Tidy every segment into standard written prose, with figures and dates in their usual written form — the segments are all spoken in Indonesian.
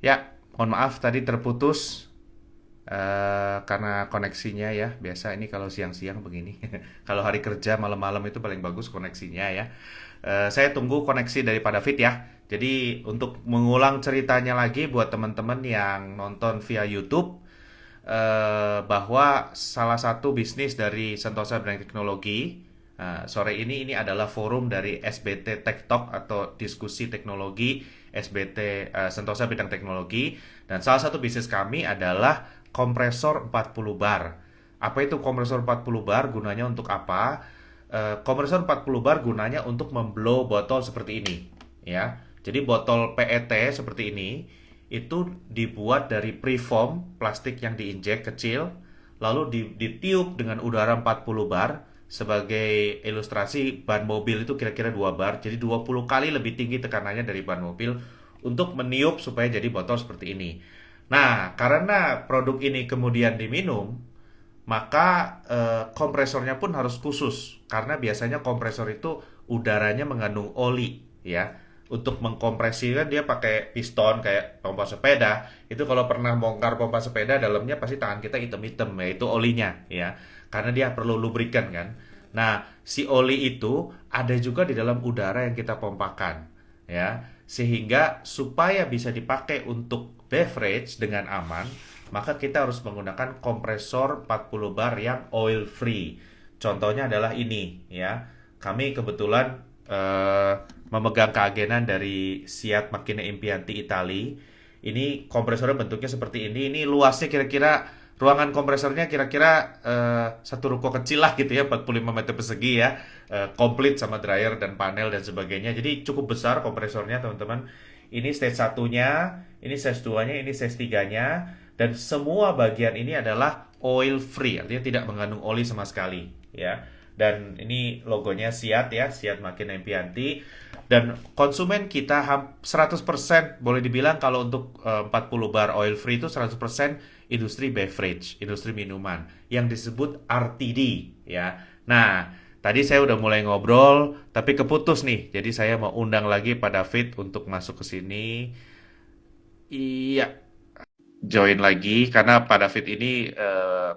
Ya, mohon maaf tadi terputus karena koneksinya ya. Biasa ini kalau siang-siang begini. Kalau hari kerja malam-malam itu paling bagus koneksinya ya. Saya tunggu koneksi dari Pak David ya. Jadi untuk mengulang ceritanya lagi buat teman-teman yang nonton via YouTube, bahwa salah satu bisnis dari Sentosa Bidang Teknologi, sore ini adalah forum dari SBT Tech Talk atau diskusi teknologi SBT, Sentosa Bidang Teknologi, dan salah satu bisnis kami adalah kompresor 40 bar. Apa itu kompresor 40 bar? Gunanya untuk apa? Kompresor 40 bar gunanya untuk memblow botol seperti ini, ya. Jadi botol PET seperti ini itu dibuat dari preform plastik yang diinjek kecil, lalu ditiup dengan udara 40 bar. Sebagai ilustrasi, ban mobil itu kira-kira 2 bar, jadi 20 kali lebih tinggi tekanannya dari ban mobil untuk meniup supaya jadi botol seperti ini. Nah, karena produk ini kemudian diminum, maka kompresornya pun harus khusus karena biasanya kompresor itu udaranya mengandung oli ya. Untuk mengkompresi kan dia pakai piston kayak pompa sepeda. Itu kalau pernah bongkar pompa sepeda, dalamnya pasti tangan kita hitam-hitam ya, itu olinya ya. Karena dia perlu lubrikan kan. Nah, si oli itu ada juga di dalam udara yang kita pompakan ya. Sehingga supaya bisa dipakai untuk beverage dengan aman, maka kita harus menggunakan kompresor 40 bar yang oil free. Contohnya adalah ini ya. Kami kebetulan memegang keagenan dari Siat Macchine Impianti Itali. Ini kompresornya bentuknya seperti ini. Ini luasnya kira-kira, ruangan kompresornya kira-kira satu ruko kecil lah gitu ya, 45 meter persegi ya. Komplit sama dryer dan panel dan sebagainya. Jadi cukup besar kompresornya teman-teman. Ini stage satunya, ini stage 2-nya, ini stage 3-nya. Dan semua bagian ini adalah oil free, artinya tidak mengandung oli sama sekali ya. Dan ini logonya Siat ya, Siat Macchine Impianti. Dan konsumen kita 100% boleh dibilang kalau untuk 40 bar oil free itu 100% industri beverage, industri minuman yang disebut RTD ya. Nah, tadi saya udah mulai ngobrol tapi keputus nih. Jadi saya mau undang lagi Pak David untuk masuk ke sini. Iya, join lagi karena Pak David ini,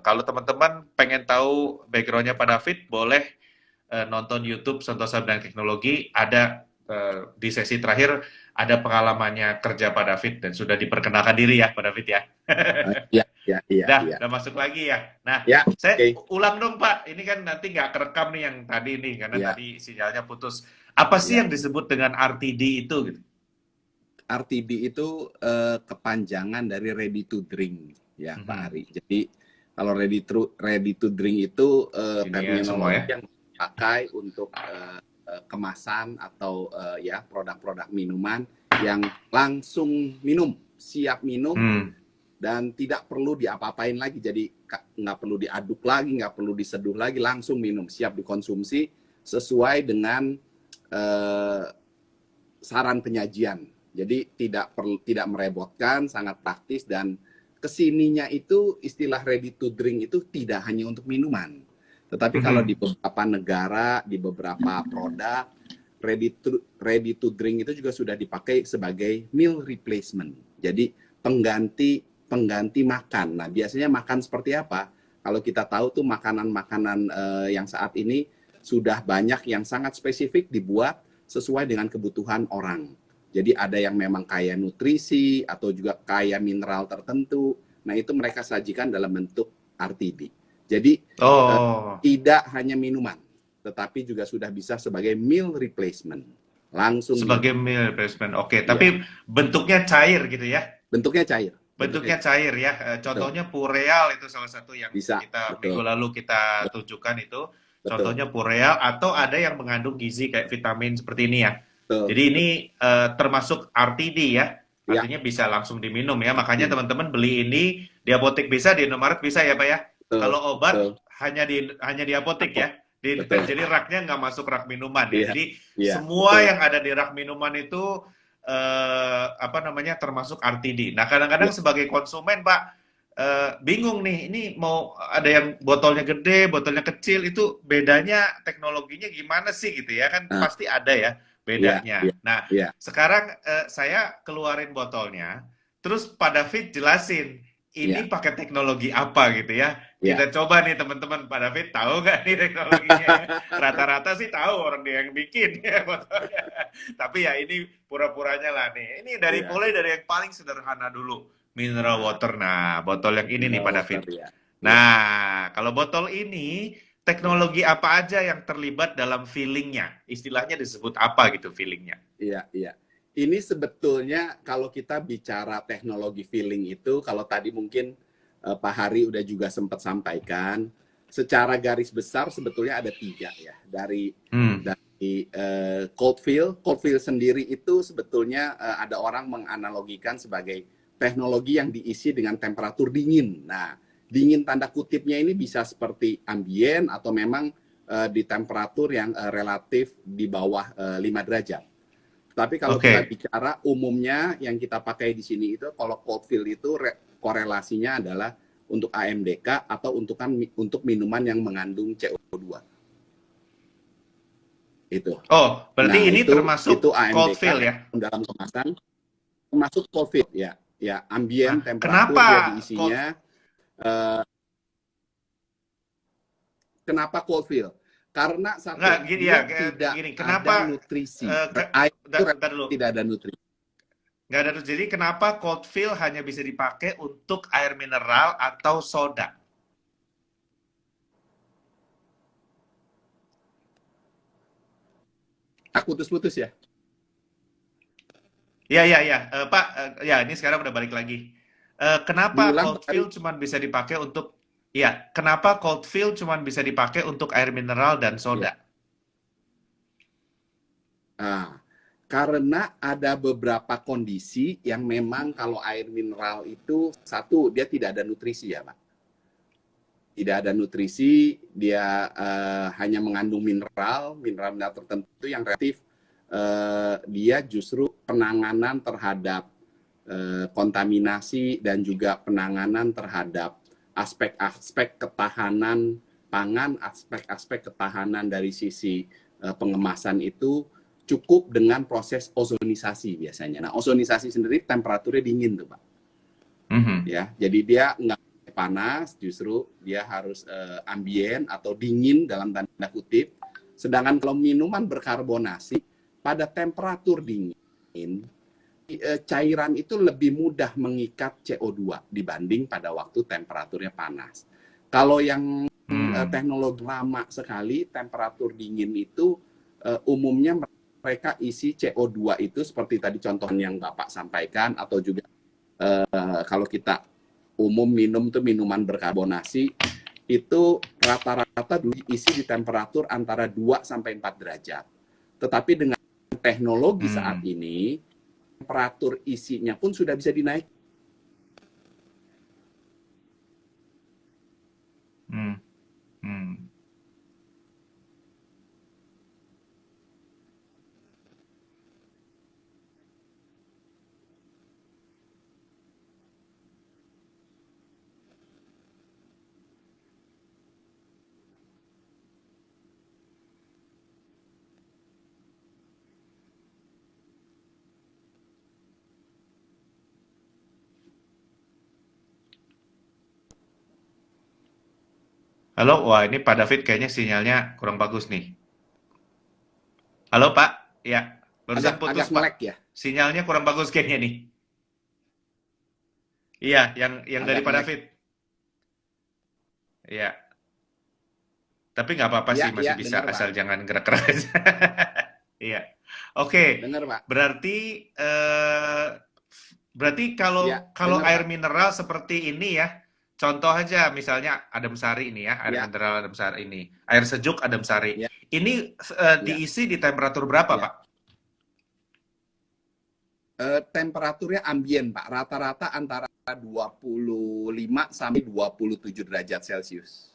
kalau teman-teman pengen tahu backgroundnya Pak David, boleh nonton YouTube Sentosa Bidang Teknologi. Ada di sesi terakhir ada pengalamannya kerja Pak David dan sudah diperkenalkan diri ya Pak David ya. Iya, iya, iya, iya. Udah masuk lagi ya. Nah, Ya, saya oke. ulang dong Pak. Ini kan nanti nggak kerekam nih yang tadi nih karena Ya, tadi sinyalnya putus. Apa sih ya. yang disebut dengan RTD itu gitu? RTD itu kepanjangan dari ready to drink, ya Pak Mhm. Ari. Jadi kalau ready to drink itu Ini ya semua ya. terminologi yang dipakai untuk kemasan atau ya produk-produk minuman yang langsung minum, siap minum Hmm. dan tidak perlu diapa-apain lagi. Jadi nggak perlu diaduk lagi, nggak perlu diseduh lagi, langsung minum, siap dikonsumsi sesuai dengan eh, saran penyajian. Jadi tidak merepotkan, sangat praktis dan kesininya itu istilah ready to drink itu tidak hanya untuk minuman. Tetapi kalau di Mhm. beberapa negara, di beberapa produk ready to drink itu juga sudah dipakai sebagai meal replacement. Jadi pengganti pengganti makan. Nah, biasanya makan seperti apa? Kalau kita tahu tuh makanan-makanan yang saat ini sudah banyak yang sangat spesifik dibuat sesuai dengan kebutuhan orang. Jadi ada yang memang kaya nutrisi atau juga kaya mineral tertentu. Nah, itu mereka sajikan dalam bentuk RTD. Jadi Oh, tidak hanya minuman, tetapi juga sudah bisa sebagai meal replacement. Langsung sebagai minum. meal replacement. Oke, Ya, tapi bentuknya cair gitu ya. bentuknya cair. Bentuknya Bentuknya cair. cair ya. Betul. Contohnya Pureal itu salah satu yang Bisa. kita minggu Betul. lalu kita tunjukkan itu. Betul. Contohnya Pureal atau ada yang mengandung gizi kayak vitamin seperti ini ya. Betul. Jadi ini Betul. termasuk RTD ya. Ya, Artinya bisa langsung diminum ya. Makanya minum. teman-teman beli ini di apotek bisa, di Indomaret bisa ya Pak ya. Betul. Kalau Betul. obat hanya di apotek Apa? ya. Betul. Jadi raknya nggak masuk rak minuman ya. Iya. Jadi Iya, semua betul. yang ada di rak minuman itu apa namanya termasuk RTD. Nah kadang-kadang Ya. sebagai konsumen Pak, bingung nih, ini mau ada yang botolnya gede, botolnya kecil, itu bedanya teknologinya gimana sih gitu ya kan Nah, pasti ada ya iya, bedanya. iya, Nah iya. sekarang saya keluarin botolnya, terus Pak David jelasin ini Ya, pakai teknologi apa gitu ya. ya. Kita coba nih teman-teman, Pak David tahu nggak nih teknologinya ya? Rata-rata sih tahu orang dia yang bikin ya botolnya. Tapi ya ini pura-puranya lah nih. Ini dari Iya. mulai dari yang paling sederhana dulu, mineral Nah, water. Nah, botol yang ini nih mineral Pak water David. ya. Ya, Nah, kalau botol ini ya. teknologi apa aja yang terlibat dalam fillingnya? Istilahnya disebut apa gitu fillingnya? Iya, iya. Ini sebetulnya kalau kita bicara teknologi filling itu, kalau tadi mungkin Pak Hari udah juga sempat sampaikan, secara garis besar sebetulnya ada tiga ya. Hmm, Dari cold fill sendiri itu sebetulnya ada orang menganalogikan sebagai teknologi yang diisi dengan temperatur dingin. Nah, dingin tanda kutipnya ini bisa seperti ambien atau memang di temperatur yang relatif di bawah 5 derajat. Tapi kalau kita oke. bicara umumnya yang kita pakai di sini itu kalau cold fill itu korelasinya adalah untuk AMDK atau untuk minuman yang mengandung CO2 itu. Oh, berarti Nah, ini itu termasuk cold AMDK fill ya? dalam kemasan termasuk cold fill ya. Ya, Nah, ambien temperatur kenapa dia cold diisinya. Kenapa cold fill? Karena nggak satu, gini ya, dia tidak gini. Kenapa ada nutrisi. ke- Air itu ntar dulu. tidak ada nutrisi. Nggak ada jadi kenapa cold fill hanya bisa dipakai untuk air mineral atau soda? Aku putus-putus ya. Ya, ya, ya. Pak, ya ini sekarang udah balik lagi. Kenapa Diulang cold kembali. fill cuman bisa dipakai untuk ya, kenapa cold fill cuman bisa dipakai untuk air mineral dan Ya. soda? Nah, karena ada beberapa kondisi yang memang kalau air mineral itu satu dia tidak ada nutrisi ya, Pak. Tidak ada nutrisi, dia hanya mengandung mineral tertentu yang relatif dia justru penanganan terhadap kontaminasi dan juga penanganan terhadap aspek-aspek ketahanan pangan, aspek-aspek ketahanan dari sisi pengemasan itu cukup dengan proses ozonisasi biasanya. Nah, ozonisasi sendiri temperaturnya dingin tuh, Pak. Mhm. Ya, jadi dia nggak panas, justru dia harus ambien atau dingin dalam tanda kutip. Sedangkan kalau minuman berkarbonasi pada temperatur dingin, cairan itu lebih mudah mengikat CO2 dibanding pada waktu temperaturnya panas. Kalau yang Hmm. teknologi lama sekali, temperatur dingin itu umumnya mereka isi CO2 itu seperti tadi contoh yang Bapak sampaikan atau juga kalau kita umum minum tuh minuman berkarbonasi itu rata-rata diisi di temperatur antara 2 sampai 4 derajat. Tetapi dengan teknologi saat Hmm. ini temperatur isinya pun sudah bisa dinaik. Hmm. Hmm. Halo, wah ini Pak David kayaknya sinyalnya kurang bagus nih. Halo Pak, ya barusan Agak putus agak Pak. melek ya, Sinyalnya kurang bagus kayaknya nih. Iya, yang dari agak Pak melek. David. Iya, tapi nggak apa-apa Ya, sih masih ya, bisa dengar Pak. asal jangan gerak-gerak. Iya, oke. Dengar Pak. Berarti berarti kalau Ya, kalau dengar air Pak. mineral seperti ini ya, contoh aja misalnya Adem Sari ini ya, air Ya, mineral Adem Sari ini, air sejuk Adem Sari. ya, Ini ya, diisi di temperatur berapa, ya. Pak? Temperaturnya ambien Pak, rata-rata antara 25 sampai 27 derajat Celcius.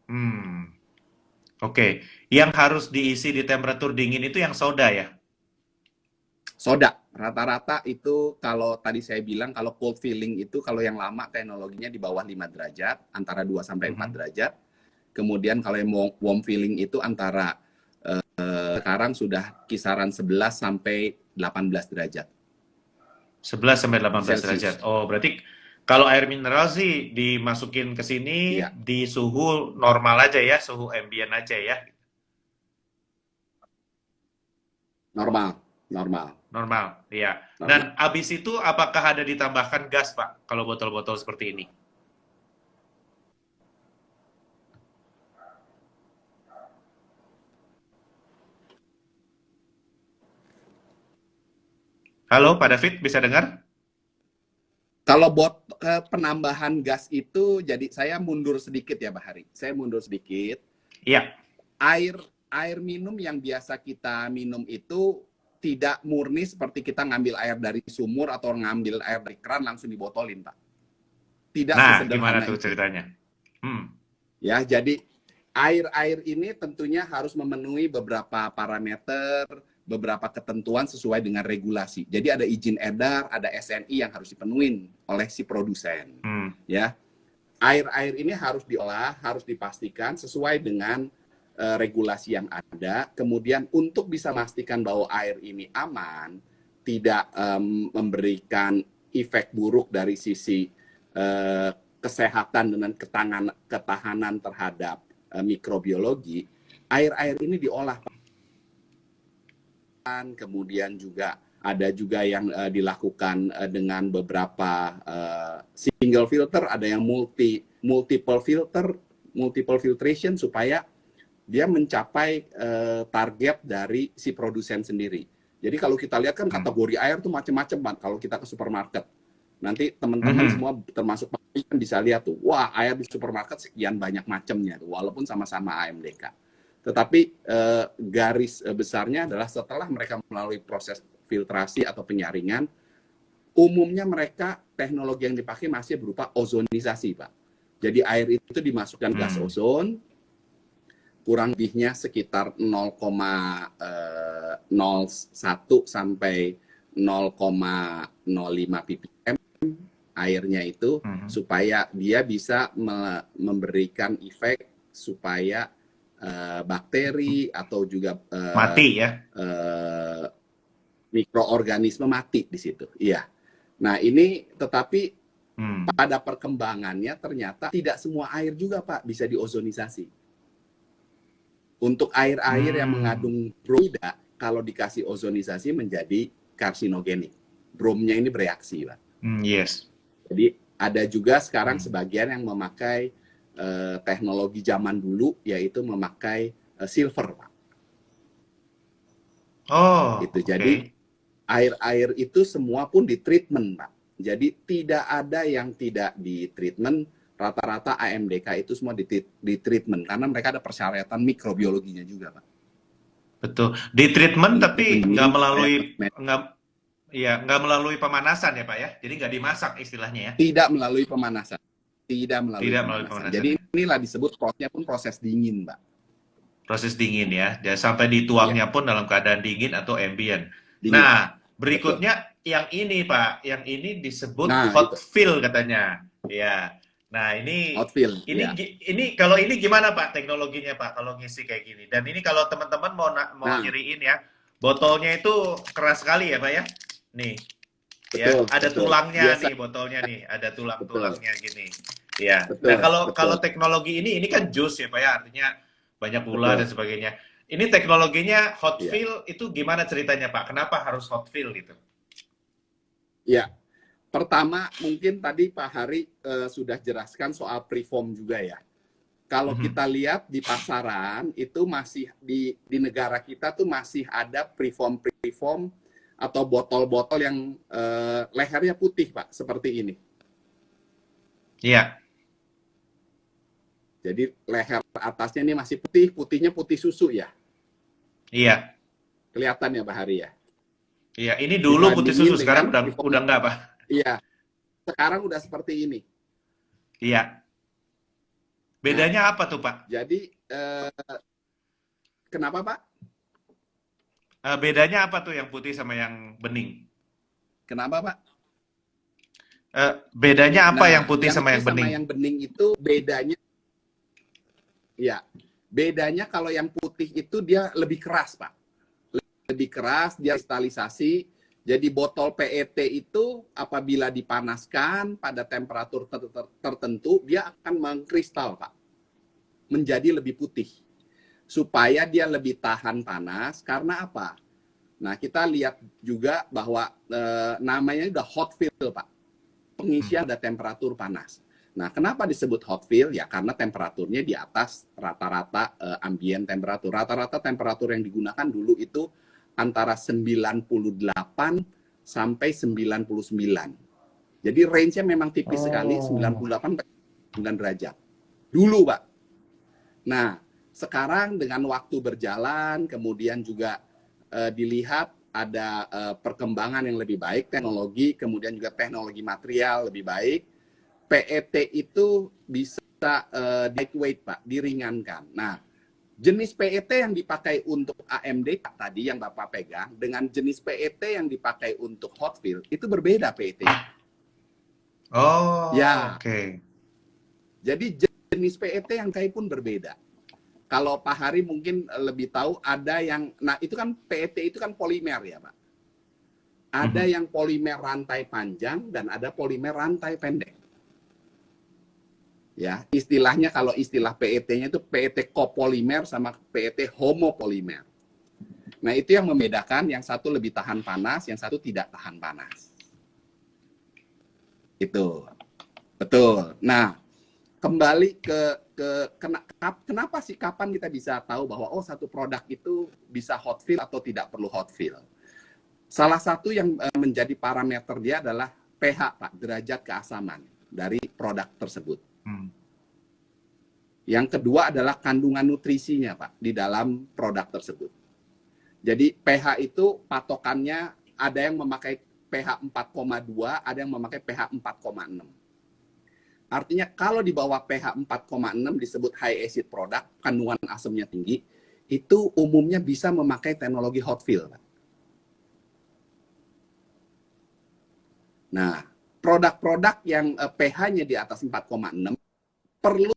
Hmm, oke. Yang harus diisi di temperatur dingin itu yang soda ya? Soda, rata-rata itu kalau tadi saya bilang kalau cold filling itu kalau yang lama teknologinya di bawah 5 derajat, antara 2 sampai 4 Mhm. derajat. Kemudian kalau yang warm filling itu antara sekarang sudah kisaran 11 sampai 18 derajat. 11 sampai 18 derajat. Celcius. Oh, berarti kalau air mineral sih dimasukin ke sini Iya, di suhu normal aja ya, suhu ambient aja ya. normal, normal, Normal, iya. Dan normal. habis itu apakah ada ditambahkan gas, Pak, kalau botol-botol seperti ini? Halo, Pak David, bisa dengar? Kalau penambahan gas itu, jadi saya mundur sedikit ya, Pak Hari. Saya mundur sedikit. Iya. Air air minum yang biasa kita minum itu tidak murni seperti kita ngambil air dari sumur atau ngambil air dari keran langsung dibotolin, Pak. Tidak Nah, gimana sesederhana tuh itu. ceritanya? Hmm. Ya, jadi air-air ini tentunya harus memenuhi beberapa parameter, beberapa ketentuan sesuai dengan regulasi. Jadi ada izin edar, ada SNI yang harus dipenuhi oleh si produsen. Hmm. Ya, air-air ini harus diolah, harus dipastikan sesuai dengan regulasi yang ada. Kemudian untuk bisa memastikan bahwa air ini aman, tidak memberikan efek buruk dari sisi kesehatan dan ketahanan terhadap mikrobiologi, air-air ini diolah. Kemudian juga ada juga yang dilakukan dengan beberapa single filter, ada yang multiple filtration supaya dia mencapai target dari si produsen sendiri. Jadi kalau kita lihat kan kategori air tuh macam-macam, Pak. Kalau kita ke supermarket, nanti teman-teman semua termasuk Pak kan bisa lihat tuh, wah air di supermarket sekian banyak macamnya, walaupun sama-sama AMDK. Tetapi garis besarnya adalah setelah mereka melalui proses filtrasi atau penyaringan, umumnya mereka teknologi yang dipakai masih berupa ozonisasi, Pak. Jadi air itu dimasukkan gas ozon, kurang lebihnya sekitar 0,01 sampai 0,05 ppm airnya itu, supaya dia bisa memberikan efek supaya bakteri atau juga Mati ya? mikroorganisme mati di situ. Iya. Nah ini tetapi pada perkembangannya ternyata tidak semua air juga, Pak, bisa diozonisasi. Untuk air-air yang mengandung bromida, kalau dikasih ozonisasi menjadi karsinogenik. Bromnya ini bereaksi, Pak. Yes. Jadi ada juga sekarang sebagian yang memakai teknologi zaman dulu, yaitu memakai silver, Pak. Oh, Itu. oke. Jadi air-air itu semua pun ditreatment, Pak. Jadi tidak ada yang tidak ditreatment. Rata-rata AMDK itu semua ditreatment karena mereka ada persyaratan mikrobiologinya juga, Pak. Betul. Di treatment Untuk tapi nggak melindungi melalui nggak melalui pemanasan ya, Pak ya. Jadi nggak dimasak istilahnya ya. tidak melalui pemanasan. Tidak melalui Tidak melalui pemanasan. pemanasan Jadi ya. inilah disebut prosesnya pun proses dingin, Pak. Proses dingin ya. Dan sampai Iya, dituangnya pun dalam keadaan dingin atau ambient. dingin. Nah, Betul. berikutnya yang ini, Pak. Yang ini disebut Nah, hot itu. fill katanya. Ya. Nah, ini Hot fill, ya. kalau ini gimana, Pak, teknologinya, Pak, kalau ngisi kayak gini. Dan ini kalau teman-teman mau Nah, nyeriin ya, botolnya itu keras sekali ya, Pak ya. Nih, ya, betul, ada betul. tulangnya Biasa, nih botolnya nih, ada betul, tulang-tulangnya gini. Ya. Nah, betul, kalau betul, teknologi ini kan jus ya, Pak ya, artinya banyak gula dan betul. sebagainya. Ini teknologinya hot Iya, fill itu gimana ceritanya, Pak? Kenapa harus hot fill gitu? iya. Pertama, mungkin tadi Pak Hari sudah jelaskan soal preform juga ya. Kalau kita lihat di pasaran itu masih di negara kita tuh masih ada preform atau botol-botol yang lehernya putih, Pak, seperti ini. Iya. Jadi leher atasnya ini masih putih, putihnya putih susu ya. Iya. Kelihatan ya Pak Hari ya. Iya, ini dulu putih Dibandingin susu, sekarang dengan udah enggak, Pak. iya, sekarang udah seperti ini. Iya. Nah, Bedanya apa tuh, Pak? jadi kenapa Pak? Bedanya apa tuh yang putih sama yang bening? Kenapa Pak? Bedanya apa yang Nah, putih yang sama putih yang sama bening? yang bening itu bedanya, ya, bedanya kalau yang putih itu dia lebih keras Pak. Lebih keras, dia kristalisasi. Jadi botol PET itu apabila dipanaskan pada temperatur tertentu, dia akan mengkristal, Pak. Menjadi lebih putih. Supaya dia lebih tahan panas. Karena apa? Nah, kita lihat juga bahwa namanya udah hot fill, Pak. Pengisian ada temperatur panas. Nah, kenapa disebut hot fill? Ya karena temperaturnya di atas rata-rata ambient temperatur. Rata-rata temperatur yang digunakan dulu itu antara 98 sampai 99. Jadi range-nya memang tipis sekali, 98 sampai 9 derajat. Dulu, Pak. Nah, sekarang dengan waktu berjalan, kemudian juga dilihat ada perkembangan yang lebih baik, teknologi, kemudian juga teknologi material lebih baik. PET itu bisa lightweight, Pak, diringankan. Nah, jenis PET yang dipakai untuk AMD tadi yang Bapak pegang dengan jenis PET yang dipakai untuk hot fill itu berbeda PET. Oh, Ya, oke. jadi jenis PET yang kayak pun berbeda. Kalau Pak Hari mungkin lebih tahu ada yang, nah itu kan PET itu kan polimer ya Pak. Ada yang polimer rantai panjang dan ada polimer rantai pendek. Ya, istilahnya kalau istilah PET-nya itu PET copolimer sama PET homopolimer. Nah, itu yang membedakan, yang satu lebih tahan panas, yang satu tidak tahan panas. Itu. Betul. Nah, kembali kenapa sih, kapan kita bisa tahu bahwa oh satu produk itu bisa hot fill atau tidak perlu hot fill? Salah satu yang menjadi parameter dia adalah pH, Pak, derajat keasaman dari produk tersebut. Yang kedua adalah kandungan nutrisinya, Pak, di dalam produk tersebut. Jadi pH itu patokannya ada yang memakai pH 4,2, ada yang memakai pH 4,6. Artinya kalau di bawah pH 4,6 disebut high acid product, kandungan asamnya tinggi, itu umumnya bisa memakai teknologi hot fill, Pak. Nah, produk-produk yang pH-nya di atas 4,6 perlu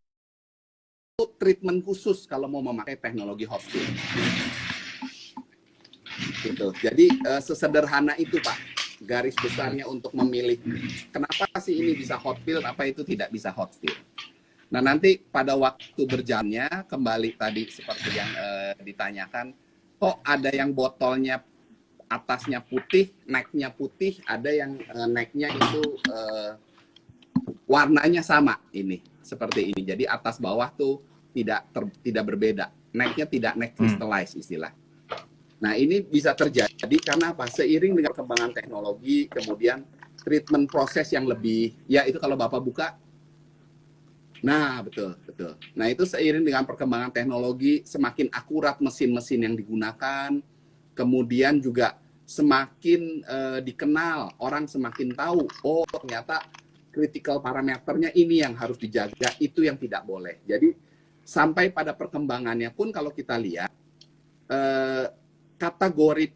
treatment khusus kalau mau memakai teknologi hot fill. Gitu. Jadi sesederhana itu, Pak, garis besarnya untuk memilih kenapa sih ini bisa hot fill, apa itu tidak bisa hot fill. Nah, nanti pada waktu berjalannya kembali tadi seperti yang ditanyakan, kok ada yang botolnya atasnya putih, necknya putih, ada yang necknya itu warnanya sama ini, seperti ini. Jadi atas bawah tuh tidak berbeda. Necknya tidak neck crystallize istilah. Nah, ini bisa terjadi karena apa? Seiring dengan perkembangan teknologi, kemudian treatment proses yang lebih, ya itu kalau Bapak buka, nah betul. Nah, itu seiring dengan perkembangan teknologi, semakin akurat mesin-mesin yang digunakan, kemudian juga semakin dikenal, orang semakin tahu, oh ternyata critical parameternya ini yang harus dijaga, itu yang tidak boleh. Jadi sampai pada perkembangannya pun kalau kita lihat, kategori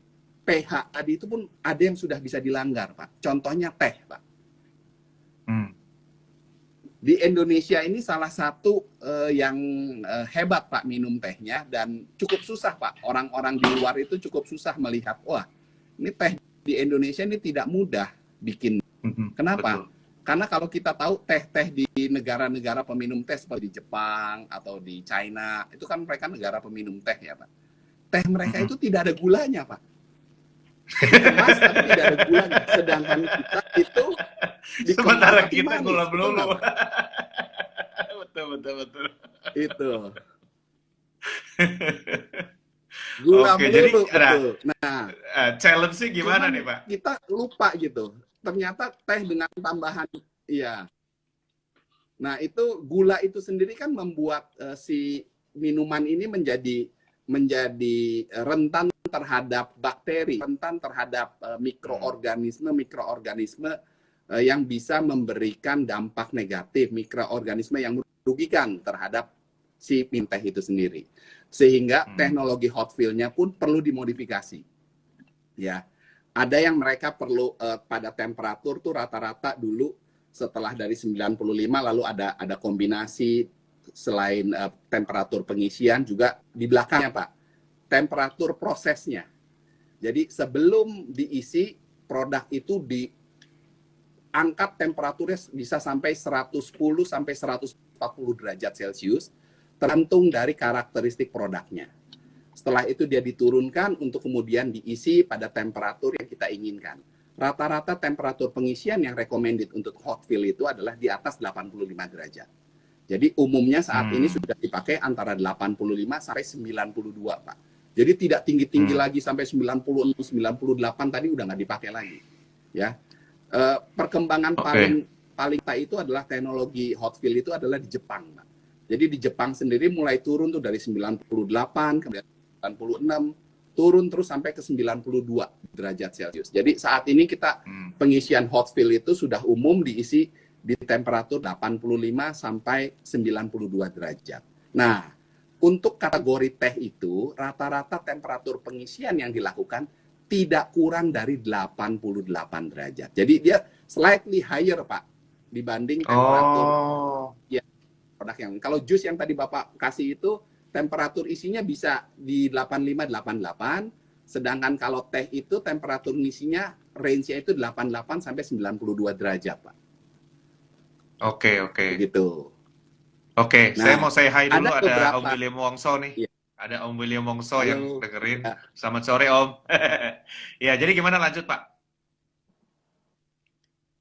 pH tadi itu pun ada yang sudah bisa dilanggar, Pak. Contohnya teh, Pak. Di Indonesia ini salah satu yang hebat, Pak, minum tehnya, dan cukup susah, Pak. Orang-orang di luar itu cukup susah melihat, wah, ini teh di Indonesia ini tidak mudah bikin. Kenapa? Betul. Karena kalau kita tahu teh-teh di negara-negara peminum teh seperti di Jepang atau di China, itu kan mereka negara peminum teh ya, Pak. Teh mereka itu tidak ada gulanya, Pak. Kemas tapi tidak ada gulanya. Sedangkan kita itu sementara kita manis, gula melulu. betul. Itu. Gula Oke, melulu, jadi betul. Nah, challenge-nya gimana nih, Pak? Kita lupa gitu. Ternyata teh dengan tambahan, iya. Nah, itu gula itu sendiri kan membuat si minuman ini menjadi rentan terhadap bakteri, rentan terhadap mikroorganisme yang bisa memberikan dampak negatif, mikroorganisme yang merugikan terhadap si teh itu sendiri. Sehingga teknologi hot fill-nya pun perlu dimodifikasi. Ya. Ada yang mereka perlu pada temperatur tuh rata-rata dulu setelah dari 95 lalu ada kombinasi selain temperatur pengisian juga di belakangnya, Pak. Temperatur prosesnya. Jadi sebelum diisi produk itu diangkat temperaturnya bisa sampai 110 sampai 140 derajat Celcius, tergantung dari karakteristik produknya. Setelah itu dia diturunkan untuk kemudian diisi pada temperatur yang kita inginkan. Rata-rata temperatur pengisian yang recommended untuk hot fill itu adalah di atas 85 derajat. Jadi umumnya saat ini sudah dipakai antara 85 sampai 92, Pak. Jadi tidak tinggi-tinggi lagi sampai 96, 98 tadi udah nggak dipakai lagi. Ya. Perkembangan paling itu adalah teknologi hot fill itu adalah di Jepang, Pak. Jadi di Jepang sendiri mulai turun tuh dari 98 kemudian 96 turun terus sampai ke 92 derajat Celcius. Jadi saat ini kita pengisian hot fill itu sudah umum diisi di temperatur 85 sampai 92 derajat. Nah, untuk kategori teh itu rata-rata temperatur pengisian yang dilakukan tidak kurang dari 88 derajat. Jadi dia slightly higher, Pak, dibanding temperatur ya, produk yang. Kalau jus yang tadi Bapak kasih itu temperatur isinya bisa di 85-88, sedangkan kalau teh itu temperatur isinya range-nya itu 88 sampai 92 derajat, Pak. Oke. Gitu. Oke, Nah, saya mau say hi dulu, ada Om beberapa, William Wongso nih. ya, Ada Om William Wongso yang halo. dengerin. Ya. Selamat sore, Om. Ya, jadi gimana lanjut, Pak?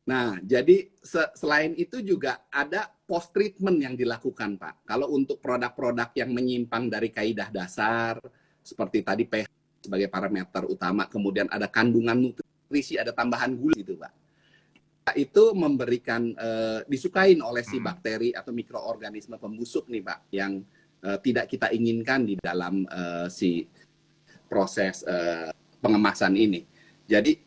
Nah, jadi selain itu juga ada post treatment yang dilakukan, Pak. Kalau untuk produk-produk yang menyimpang dari kaidah dasar seperti tadi pH sebagai parameter utama, kemudian ada kandungan nutrisi, ada tambahan gula gitu, Pak. Itu memberikan disukain oleh si bakteri atau mikroorganisme pembusuk nih, Pak, yang tidak kita inginkan di dalam si proses pengemasan ini. Jadi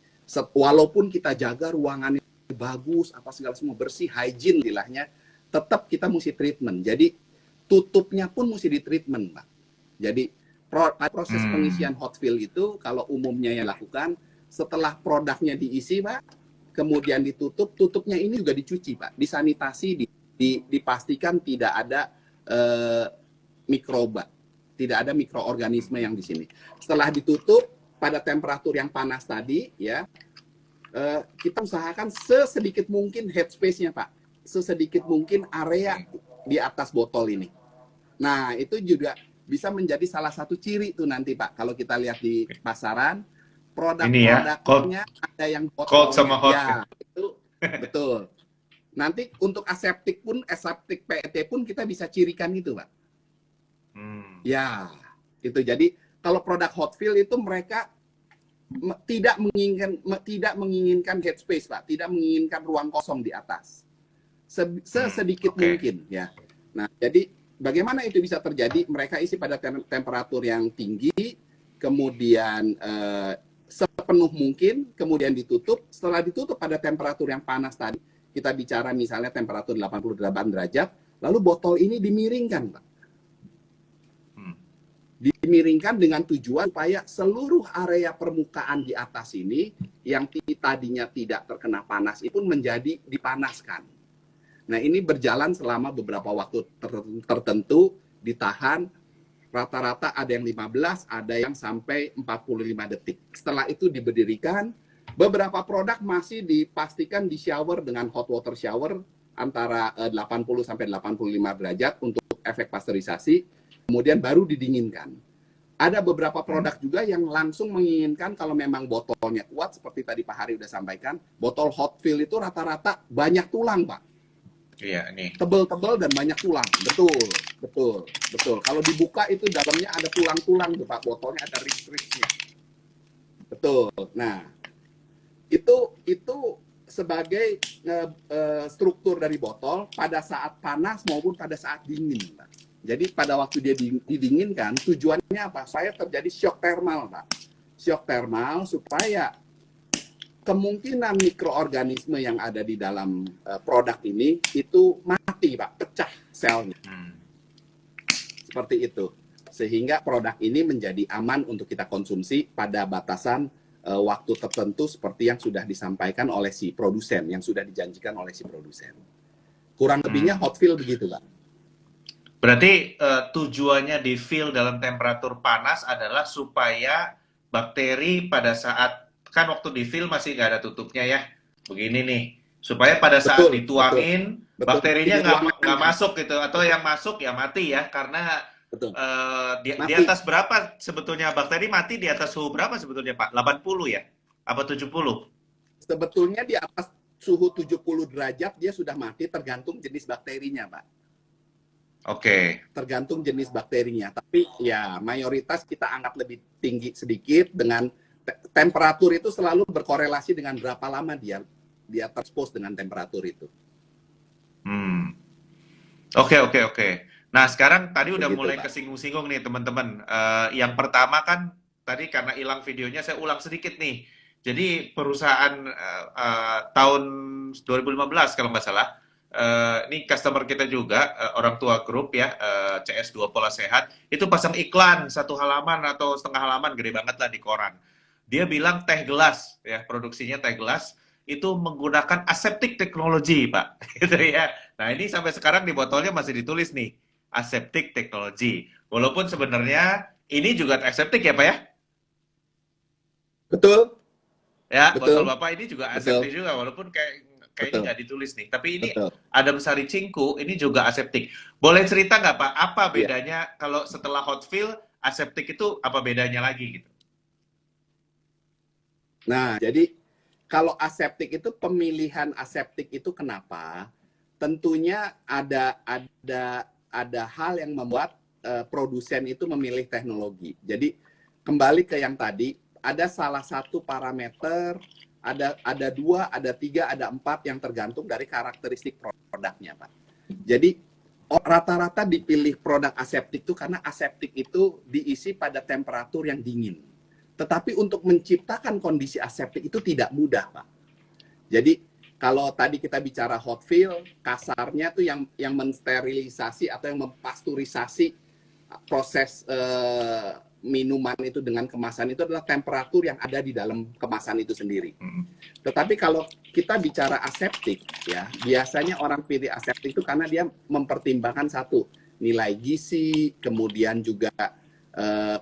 walaupun kita jaga ruangannya bagus, apa segala semua bersih, hygiene istilahnya, tetap kita mesti treatment. Jadi tutupnya pun mesti di treatment, Pak. Jadi proses pengisian hot fill itu kalau umumnya yang lakukan setelah produknya diisi, Pak, kemudian ditutup, tutupnya ini juga dicuci, Pak, disanitasi, dipastikan tidak ada mikroba, tidak ada mikroorganisme yang di sini. Setelah ditutup pada temperatur yang panas tadi, ya. Kita usahakan sesedikit mungkin headspace-nya, Pak. Sesedikit mungkin area di atas botol ini. Nah, itu juga bisa menjadi salah satu ciri tuh nanti, Pak. Kalau kita lihat di pasaran, produk-produknya ada yang cold sama hot. Ya, itu betul. Nanti untuk aseptik PET pun kita bisa cirikan itu, Pak. Ya, itu. Jadi kalau produk hot fill itu mereka tidak menginginkan headspace, Pak, tidak menginginkan ruang kosong di atas, sesedikit mungkin, ya. Nah, jadi bagaimana itu bisa terjadi? Mereka isi pada temperatur yang tinggi, kemudian sepenuh mungkin, kemudian ditutup. Setelah ditutup pada temperatur yang panas tadi, kita bicara misalnya temperatur 88 derajat, lalu botol ini dimiringkan, Pak. Dimiringkan dengan tujuan supaya seluruh area permukaan di atas ini yang tadinya tidak terkena panas itu menjadi dipanaskan. Nah, ini berjalan selama beberapa waktu tertentu, ditahan, rata-rata ada yang 15, ada yang sampai 45 detik. Setelah itu diberdirikan, beberapa produk masih dipastikan di shower dengan hot water shower antara 80 sampai 85 derajat untuk efek pasteurisasi. Kemudian baru didinginkan. Ada beberapa produk juga yang langsung menginginkan kalau memang botolnya kuat, seperti tadi Pak Hari udah sampaikan, botol hot fill itu rata-rata banyak tulang, Pak. Iya, nih. Tebel-tebel dan banyak tulang. Betul. Kalau dibuka itu dalamnya ada tulang-tulang tuh, Pak. Botolnya ada ris-risnya. Betul. Nah, itu sebagai struktur dari botol pada saat panas maupun pada saat dingin, Pak. Jadi pada waktu dia didinginkan, tujuannya apa? Supaya terjadi shock thermal, Pak. Shock thermal supaya kemungkinan mikroorganisme yang ada di dalam produk ini itu mati, Pak, pecah selnya. Seperti itu. Sehingga produk ini menjadi aman untuk kita konsumsi pada batasan waktu tertentu seperti yang sudah disampaikan oleh si produsen, yang sudah dijanjikan oleh si produsen. Kurang lebihnya hot fill begitu, Pak. Berarti tujuannya di fill dalam temperatur panas adalah supaya bakteri pada saat kan waktu di fill masih nggak ada tutupnya ya. Begini nih, supaya pada saat Betul, betul, dituangin betul. bakterinya Di ruangan nggak kan, masuk gitu, atau betul, yang masuk ya mati ya, karena betul. di Mati. atas berapa sebetulnya bakteri mati di atas suhu berapa sebetulnya Pak? 80 ya? Apa 70? Sebetulnya di atas suhu 70 derajat dia sudah mati tergantung jenis bakterinya, Pak. Oke. Tergantung jenis bakterinya. Tapi ya mayoritas kita angkat lebih tinggi sedikit dengan temperatur itu selalu berkorelasi dengan berapa lama dia terexpose dengan temperatur itu. Hmm. Oke, oke, oke. Nah, sekarang tadi udah Begitu, mulai Pak. kesinggung-singgung nih, teman-teman. Yang pertama kan tadi karena hilang videonya, saya ulang sedikit nih. Jadi perusahaan tahun 2015 kalau nggak salah, ini customer kita juga, orang tua grup ya, CS2 Pola Sehat, itu pasang iklan satu halaman atau setengah halaman, gede banget lah di koran. Dia bilang teh gelas, ya produksinya teh gelas, itu menggunakan aseptic technology, Pak. Gitu ya. Nah, ini sampai sekarang di botolnya masih ditulis nih, aseptic technology. Walaupun sebenarnya ini juga aseptic ya, Pak ya? Betul, Ya, botol betul, Bapak ini juga aseptic betul, juga, walaupun kayaknya betul, nggak ditulis nih. Tapi ini betul. Adam Sari Cingku, ini juga aseptic. Boleh cerita nggak, Pak, apa Iya. bedanya kalau setelah hot fill, aseptic itu apa bedanya lagi gitu? Nah, jadi kalau aseptik itu pemilihan aseptik itu kenapa? Tentunya ada hal yang membuat produsen itu memilih teknologi. Jadi kembali ke yang tadi, ada salah satu parameter, ada dua, ada tiga, ada empat yang tergantung dari karakteristik produknya, Pak. Jadi rata-rata dipilih produk aseptik itu karena aseptik itu diisi pada temperatur yang dingin. Tetapi untuk menciptakan kondisi aseptik itu tidak mudah, Pak. Jadi kalau tadi kita bicara hot fill, kasarnya tuh yang mensterilisasi atau yang mempasturisasi proses minuman itu dengan kemasan itu adalah temperatur yang ada di dalam kemasan itu sendiri. Tetapi kalau kita bicara aseptik, ya biasanya orang pilih aseptik itu karena dia mempertimbangkan satu, nilai gizi, kemudian juga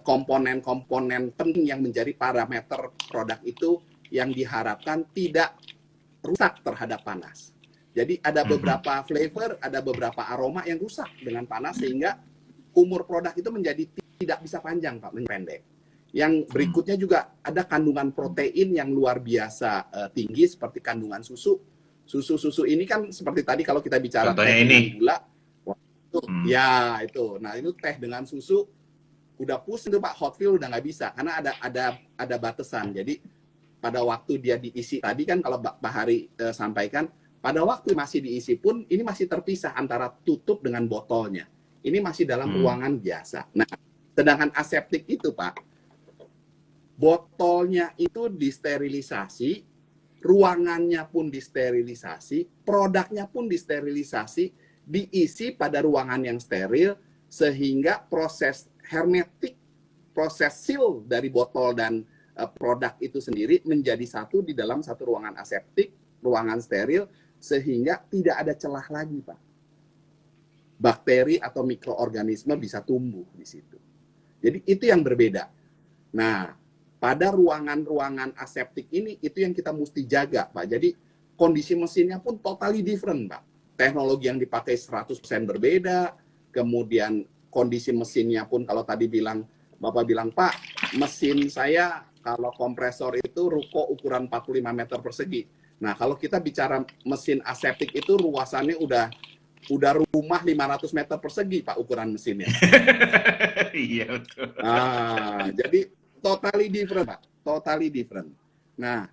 komponen-komponen penting yang menjadi parameter produk itu yang diharapkan tidak rusak terhadap panas. Jadi ada beberapa flavor, ada beberapa aroma yang rusak dengan panas sehingga umur produk itu menjadi tidak bisa panjang, Pak, pendek. Yang berikutnya juga ada kandungan protein yang luar biasa tinggi seperti kandungan susu. Susu ini kan seperti tadi kalau kita bicara Contohnya teh ini. dengan gula, itu ya itu. Nah, itu teh dengan susu udah pusing tuh, Pak, hot fill udah nggak bisa karena ada batasan. Jadi pada waktu dia diisi tadi kan kalau Pak Hari sampaikan, pada waktu masih diisi pun ini masih terpisah antara tutup dengan botolnya. Ini masih dalam ruangan biasa. Nah, sedangkan aseptik itu, Pak, botolnya itu disterilisasi, ruangannya pun disterilisasi, produknya pun disterilisasi, diisi pada ruangan yang steril, sehingga proses hermetik, proses seal dari botol dan produk itu sendiri menjadi satu di dalam satu ruangan aseptik, ruangan steril, sehingga tidak ada celah lagi, Pak. Bakteri atau mikroorganisme bisa tumbuh di situ. Jadi itu yang berbeda. Nah, pada ruangan-ruangan aseptik ini, itu yang kita mesti jaga, Pak. Jadi kondisi mesinnya pun totally different, Pak. Teknologi yang dipakai 100% berbeda, kemudian kondisi mesinnya pun kalau tadi Bapak bilang, Pak, mesin saya kalau kompresor itu ruko ukuran 45 meter persegi. Nah, kalau kita bicara mesin aseptik itu ruasannya udah rumah 500 meter persegi, Pak, ukuran mesinnya. Iya, betul. Jadi totally different, Pak. Totally different. Nah,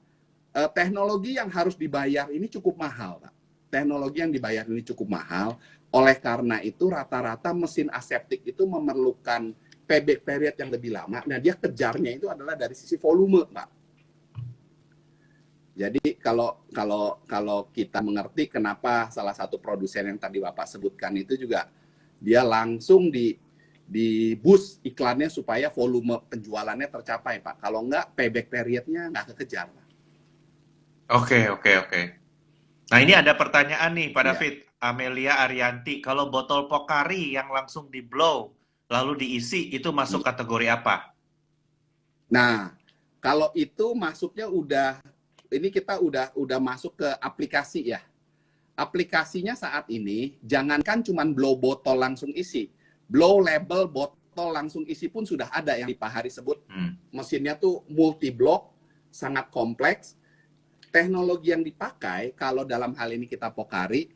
teknologi yang harus dibayar ini cukup mahal, Pak. Teknologi yang dibayar ini cukup mahal. Oleh karena itu, rata-rata mesin aseptik itu memerlukan payback period yang lebih lama. Nah, dia kejarnya itu adalah dari sisi volume, Pak. Jadi kalau kita mengerti kenapa salah satu produsen yang tadi Bapak sebutkan itu juga dia langsung di boost iklannya supaya volume penjualannya tercapai, Pak. Kalau enggak, payback periodnya nggak kekejar, Pak. Oke. Nah, ini ada pertanyaan nih, Pak Ya. David. Amelia Arianti, kalau botol Pocari yang langsung di blow, lalu diisi, itu masuk kategori apa? Nah, Kalau itu masuknya ini kita udah masuk ke aplikasi ya. Aplikasinya saat ini jangankan cuman blow botol langsung isi, blow label botol langsung isi pun sudah ada yang Pak Hari sebut. Mesinnya tuh multi block, sangat kompleks. Teknologi yang dipakai kalau dalam hal ini kita Pocari,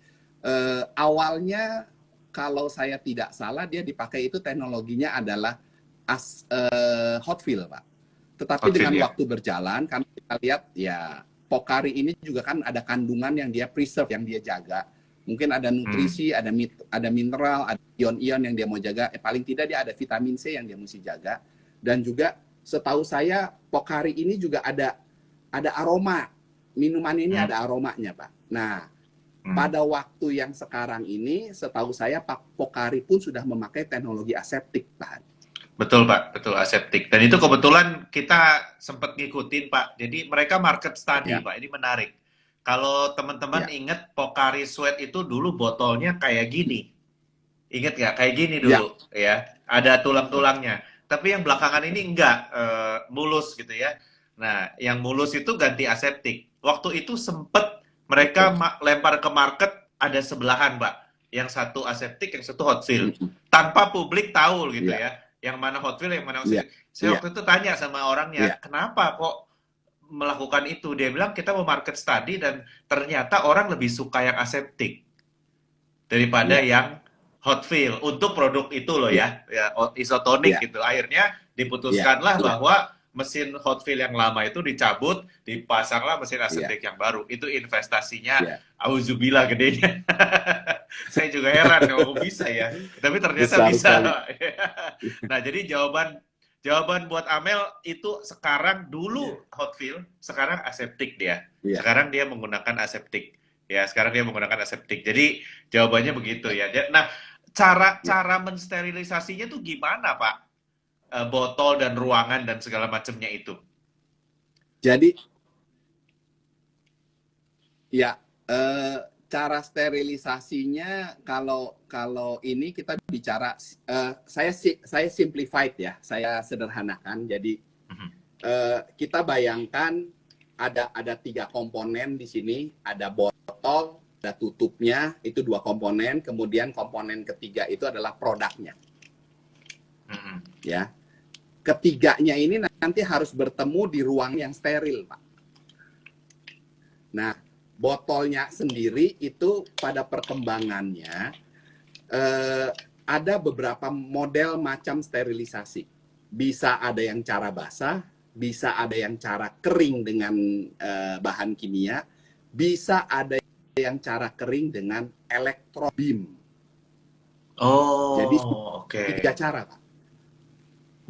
awalnya kalau saya tidak salah dia dipakai itu teknologinya adalah hot fill, Pak. Tetapi Hot dengan fill, ya. waktu berjalan kan kita lihat ya Pocari ini juga kan ada kandungan yang dia preserve, yang dia jaga. Mungkin ada nutrisi, ada mineral, ada ion-ion yang dia mau jaga. Paling tidak dia ada vitamin C yang dia mesti jaga. Dan juga setahu saya Pocari ini juga ada aroma. Minuman ini ada aromanya, Pak. Nah, pada waktu yang sekarang ini setahu saya Pak Pocari pun sudah memakai teknologi aseptik, Pak. Betul, Pak, betul, aseptik. Dan itu kebetulan kita sempat ngikutin, Pak. Jadi mereka market study, Ya. Pak. Ini menarik. Kalau teman-teman Ya. ingat Pocari Sweat itu dulu botolnya kayak gini. Ingat nggak? Kayak gini dulu, ya. Ada tulang-tulangnya. Tapi yang belakangan ini enggak, mulus gitu ya. Nah, yang mulus itu ganti aseptik. Waktu itu sempat mereka lempar ke market ada sebelahan, Pak. Yang satu aseptik, yang satu hot fill. Tanpa publik tahu gitu ya. Yang mana hot fill, yang mana aseptik. Saya waktu itu tanya sama orangnya, kenapa kok melakukan itu? Dia bilang kita mau market study dan ternyata orang lebih suka yang aseptik daripada yang hot fill untuk produk itu loh ya isotonic gitu. Akhirnya diputuskanlah bahwa mesin hot fill yang lama itu dicabut, dipasanglah mesin aseptik yang baru. Itu investasinya auzubillah gedenya. Saya juga heran kalau bisa ya. Tapi ternyata bisa. Nah, jadi jawaban buat Amel itu sekarang dulu hot fill, sekarang aseptik dia. Sekarang dia menggunakan aseptik. Ya, sekarang dia menggunakan aseptik. Jadi jawabannya begitu ya. Nah, cara mensterilisasinya tuh gimana, Pak? Botol dan ruangan dan segala macamnya itu. Jadi ya cara sterilisasinya kalau ini kita bicara saya simplified ya, saya sederhanakan. Jadi kita bayangkan ada 3 komponen di sini, ada botol, ada tutupnya, itu 2 komponen, kemudian komponen ketiga itu adalah produknya. Ya. Ketiganya ini nanti harus bertemu di ruang yang steril, Pak. Nah, botolnya sendiri itu pada perkembangannya ada beberapa model macam sterilisasi. Bisa ada yang cara basah, bisa ada yang cara kering dengan bahan kimia, bisa ada yang cara kering dengan elektrobeam. Jadi 3 cara, Pak.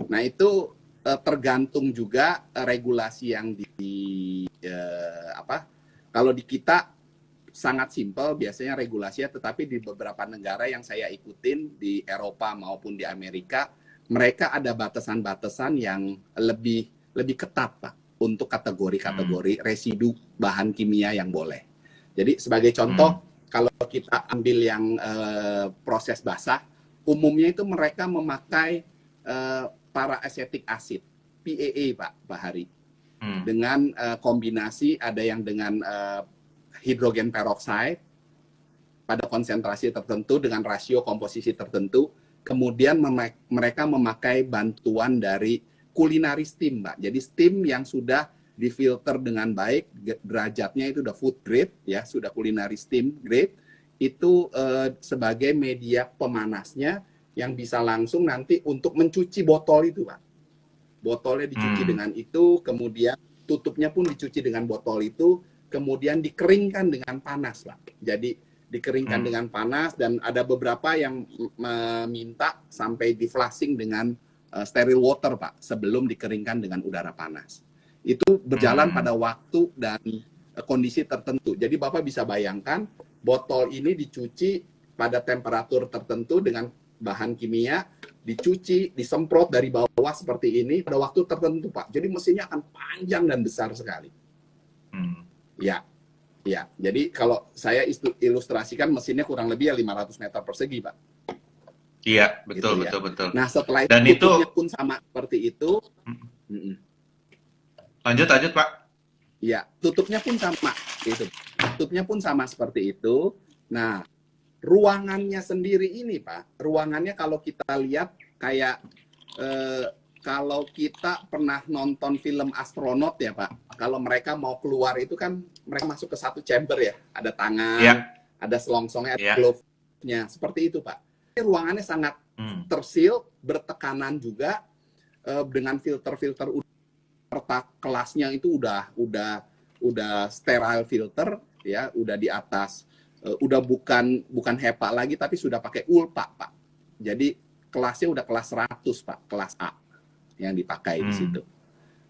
Nah, itu tergantung juga regulasi yang kalau di kita sangat simpel biasanya regulasinya, tetapi di beberapa negara yang saya ikutin di Eropa maupun di Amerika, mereka ada batasan-batasan yang lebih ketat, Pak, untuk kategori-kategori residu bahan kimia yang boleh. Jadi sebagai contoh, kalau kita ambil yang proses basah, umumnya itu mereka memakai paracetic acid, PAA, Pak Hari, dengan kombinasi ada yang dengan hidrogen peroxide pada konsentrasi tertentu dengan rasio komposisi tertentu, kemudian mereka memakai bantuan dari culinary steam, Pak. Jadi steam yang sudah difilter dengan baik, derajatnya itu udah food grade, ya, sudah culinary steam grade, itu sebagai media pemanasnya yang bisa langsung nanti untuk mencuci botol itu, Pak. Botolnya dicuci dengan itu, kemudian tutupnya pun dicuci dengan botol itu, kemudian dikeringkan dengan panas, Pak. Jadi dikeringkan dengan panas, dan ada beberapa yang meminta sampai di flushing dengan steril water, Pak, sebelum dikeringkan dengan udara panas. Itu berjalan pada waktu dan kondisi tertentu. Jadi Bapak bisa bayangkan botol ini dicuci pada temperatur tertentu dengan bahan kimia, dicuci, disemprot dari bawah seperti ini pada waktu tertentu, Pak. Jadi mesinnya akan panjang dan besar sekali. Ya. Jadi kalau saya ilustrasikan mesinnya kurang lebih 500 meter persegi, Pak. Iya, betul, gitu, betul. Nah, setelah dan itu pun sama seperti itu. Lanjut, lanjut, Pak. Ya, tutupnya pun sama itu. Tutupnya pun sama seperti itu. Nah, ruangannya sendiri ini, Pak, ruangannya kalau kita lihat kayak eh, kalau kita pernah nonton film astronot ya, Pak. Kalau mereka mau keluar itu kan mereka masuk ke satu chamber ya, ada tangan, Ya, ada selongsongnya, ada ya. glove-nya, seperti itu, Pak. Ini ruangannya sangat Hmm. tersil, bertekanan juga dengan filter-filter kelasnya itu udah sterile filter ya, udah di atas udah bukan HEPA lagi tapi sudah pakai ULPA, Pak. Jadi kelasnya udah kelas 100, Pak, kelas A yang dipakai di Hmm. situ.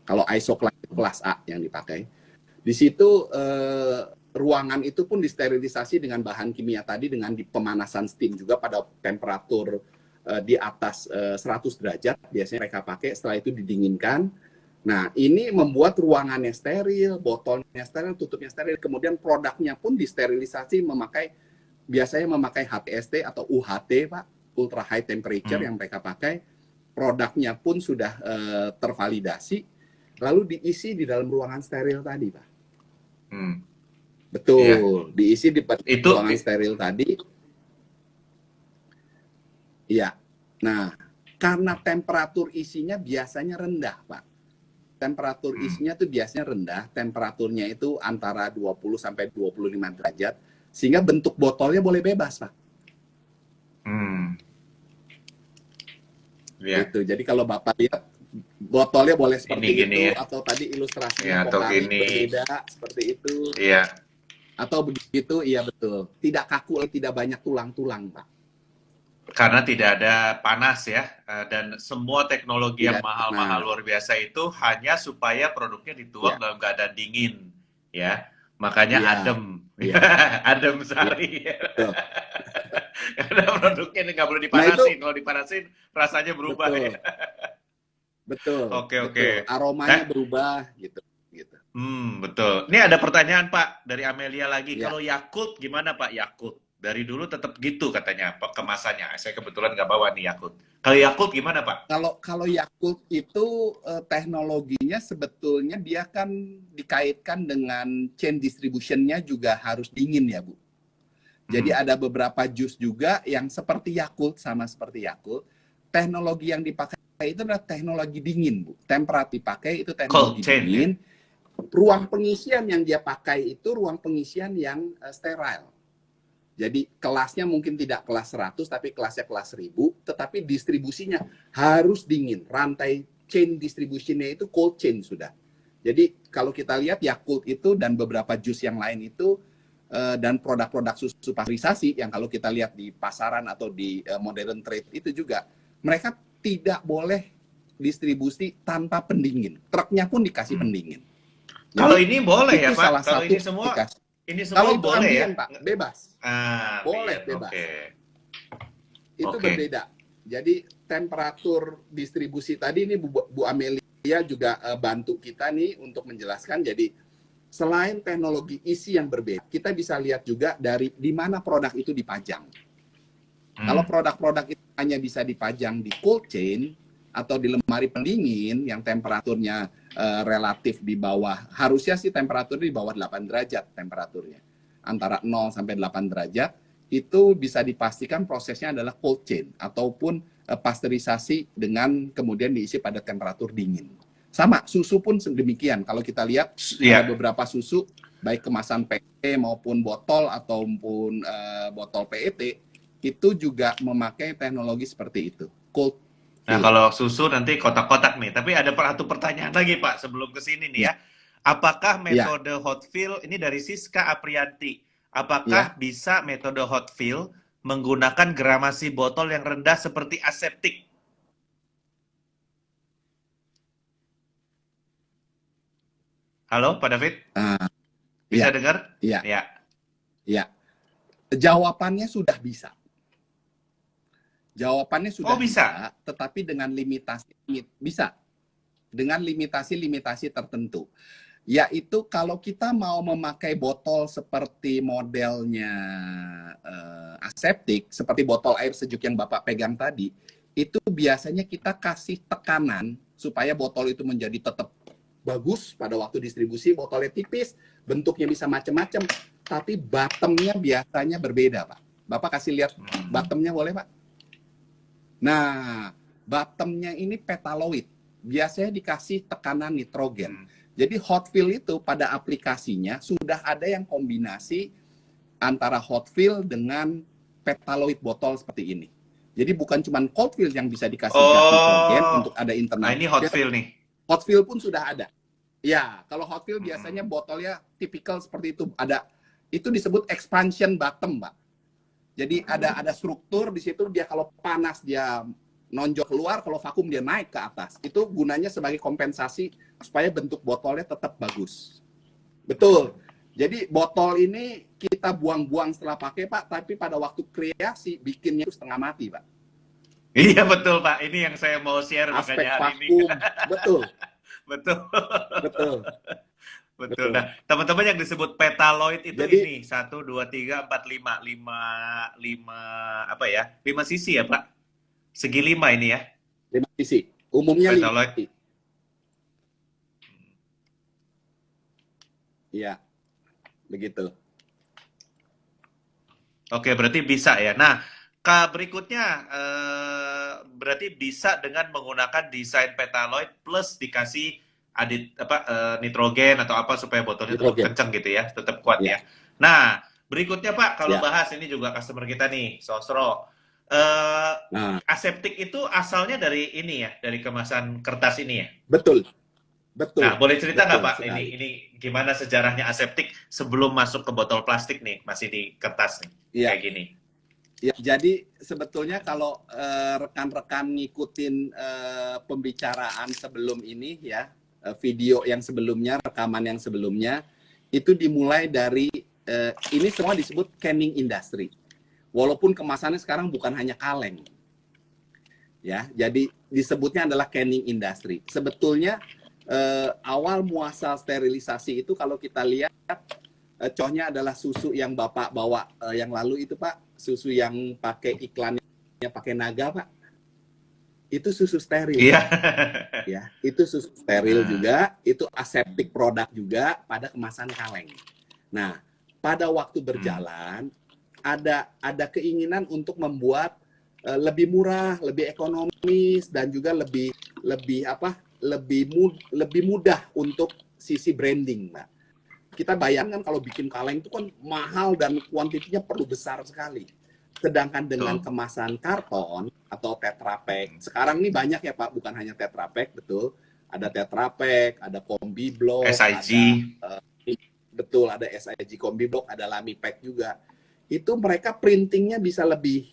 Kalau ISO kelas A yang dipakai. Di situ ruangan itu pun disterilisasi dengan bahan kimia tadi dengan pemanasan steam juga pada temperatur di atas 100 derajat biasanya mereka pakai, setelah itu didinginkan. Nah, ini membuat ruangannya steril, botolnya steril, tutupnya steril, kemudian produknya pun disterilisasi biasanya memakai HTST atau UHT, Pak, ultra high temperature Hmm. yang mereka pakai. Produknya pun sudah tervalidasi, lalu diisi di dalam ruangan steril tadi, Pak. Hmm. Iya. Betul, diisi di Itu ruangan steril tadi. Iya. Nah, karena temperatur isinya biasanya rendah, Pak. Temperatur hmm. isinya tuh biasanya rendah, temperaturnya itu antara 20 sampai 25 derajat, sehingga bentuk botolnya boleh bebas, Pak. Hmm. Iya. Itu. Jadi kalau Bapak lihat botolnya boleh Ini seperti gini itu ya. atau tadi ilustrasinya Ya, atau Pokari gini. berbeda seperti itu Iya. atau begitu, iya betul. Tidak kaku, tidak banyak tulang-tulang, Pak. Karena tidak ada panas ya, dan semua teknologi yang Tidak mahal-mahal panas. luar biasa itu hanya supaya produknya dituang Ya, dalam keadaan dingin, ya. Makanya iya, adem, iya, adem iya, sari. betul. Karena produknya nggak boleh Nah itu dipanasin. Kalau dipanasin rasanya berubah ya. betul, betul, Oke, betul. oke. Aromanya Nah, berubah gitu, gitu. betul. Ini ada pertanyaan Pak dari Amelia lagi. Ya, Kalau Yakult gimana Pak? Yakult dari dulu tetap gitu katanya Pak kemasannya. Saya kebetulan nggak bawa nih Yakult. Kalau Yakult gimana Pak? kalau Yakult itu teknologinya sebetulnya dia kan dikaitkan dengan chain distribution-nya juga harus dingin ya, Bu. Jadi Hmm. ada beberapa jus juga yang seperti Yakult, sama seperti Yakult. Teknologi yang dipakai itu adalah teknologi dingin, Bu. Temperatur dipakai itu Cold teknologi chain ya. dingin. Ruang pengisian yang dia pakai itu ruang pengisian yang sterile. Jadi kelasnya mungkin tidak kelas 100 tapi kelasnya kelas 1000, tetapi distribusinya harus dingin. Rantai chain distribusinya itu cold chain sudah. Jadi kalau kita lihat Yakult itu dan beberapa jus yang lain itu dan produk-produk susu pasteurisasi yang kalau kita lihat di pasaran atau di modern trade itu juga mereka tidak boleh distribusi tanpa pendingin. Truknya pun dikasih Hmm. pendingin. Kalau Jadi ini boleh ya itu salah Pak? Kalau satu ini dikasih. semua Kalau itu boleh ya? ambien, Pak, bebas. Boleh Ambien, oke. bebas. Itu Oke. berbeda. Jadi temperatur distribusi tadi ini Bu Amelia juga bantu kita nih untuk menjelaskan. Jadi selain teknologi isi yang berbeda, kita bisa lihat juga dari di mana produk itu dipajang. Kalau Hmm. produk-produk itu hanya bisa dipajang di cold chain atau di lemari pendingin yang temperaturnya relatif di bawah, harusnya sih temperatur di bawah 8 derajat temperaturnya. Antara 0 sampai 8 derajat, itu bisa dipastikan prosesnya adalah cold chain ataupun pasteurisasi dengan kemudian diisi pada temperatur dingin. Sama, susu pun demikian. Kalau kita lihat ada Ya. beberapa susu, baik kemasan PET maupun botol ataupun botol PET, itu juga memakai teknologi seperti itu, cold Nah, filling. kalau susu nanti kotak-kotak nih. Tapi ada satu pertanyaan lagi Pak sebelum ke sini nih Ya, ya. Apakah ya, metode hot fill ini dari Siska Aprianti? Apakah ya. bisa metode hot fill menggunakan gramasi botol yang rendah seperti aseptik? Halo, Pak David? Nah, Bisa ya, dengar? ya, Ya. ya. Jawabannya sudah bisa. Jawabannya Oh, sudah bisa. bisa, tetapi dengan limitasi bisa. Dengan limitasi-limitasi tertentu. Yaitu kalau kita mau memakai botol seperti modelnya aseptik, seperti botol air sejuk yang Bapak pegang tadi, itu biasanya kita kasih tekanan supaya botol itu menjadi tetap bagus pada waktu distribusi, botolnya tipis, bentuknya bisa macam-macam, tapi bottomnya biasanya berbeda, Pak. Bapak kasih lihat bottomnya boleh, Pak? Nah, bottomnya ini petaloid, biasanya dikasih tekanan nitrogen. Jadi hot fill itu pada aplikasinya sudah ada yang kombinasi antara hot fill dengan petaloid botol seperti ini. Jadi bukan cuma cold fill yang bisa dikasih gas nitrogen untuk ada internal. Nah, ini hot fill nih. Hot fill pun sudah ada. Ya, kalau hot fill biasanya botolnya tipikal seperti itu. Itu disebut expansion bottom, Pak. Jadi ada struktur di situ, dia kalau panas dia nonjok keluar, kalau vakum dia naik ke atas. Itu gunanya sebagai kompensasi supaya bentuk botolnya tetap bagus. Betul. Jadi botol ini kita buang-buang setelah pakai, Pak, tapi pada waktu kreasi bikinnya itu setengah mati, Pak. Iya betul, Pak. Ini yang saya mau share Aspek makanya hari vakum, ini. betul. Betul. Betul. Betul. Nah, teman-teman yang disebut petaloid itu Jadi, ini 1 2 3 4 5 apa ya? 5 sisi ya, Pak? Segi 5 ini ya. 5 sisi. Umumnya 5 Petaloid. sisi. Iya. Begitu. Oke, berarti bisa ya. Nah, berikutnya berarti bisa dengan menggunakan desain petaloid plus dikasih nitrogen atau apa supaya botolnya tetap kenceng gitu ya, tetap kuat ya. Nah, berikutnya Pak, kalau bahas ini juga customer kita nih, Sosro. Aseptik itu asalnya dari ini ya, dari kemasan kertas ini ya? Betul. Betul. Nah, boleh cerita nggak Pak, ini gimana sejarahnya aseptik sebelum masuk ke botol plastik nih, masih di kertas nih, kayak gini? Ya, jadi sebetulnya kalau rekan-rekan ngikutin pembicaraan sebelum ini ya, video yang sebelumnya, rekaman yang sebelumnya, itu dimulai dari ini semua disebut canning industry. Walaupun kemasannya sekarang bukan hanya kaleng. Ya, jadi disebutnya adalah canning industry. Sebetulnya awal muasal sterilisasi itu kalau kita lihat contohnya adalah susu yang Bapak bawa yang lalu itu, Pak, susu yang pakai iklannya pakai naga, Pak. Itu susu steril. Iya. Ya, itu susu steril juga, itu aseptic produk juga pada kemasan kaleng. Nah, pada waktu berjalan ada keinginan untuk membuat lebih murah, lebih ekonomis dan juga lebih mudah untuk sisi branding, Mbak. Kita bayangkan kalau bikin kaleng itu kan mahal dan kuantitinya perlu besar sekali. Sedangkan dengan kemasan karton atau Tetra Pak, sekarang ini banyak ya Pak, bukan hanya Tetra Pak, betul. Ada Tetra Pak, ada Kombi Blok, SIG. Betul, ada SIG Kombi Blok, ada Lami Pack juga. Itu mereka printingnya bisa lebih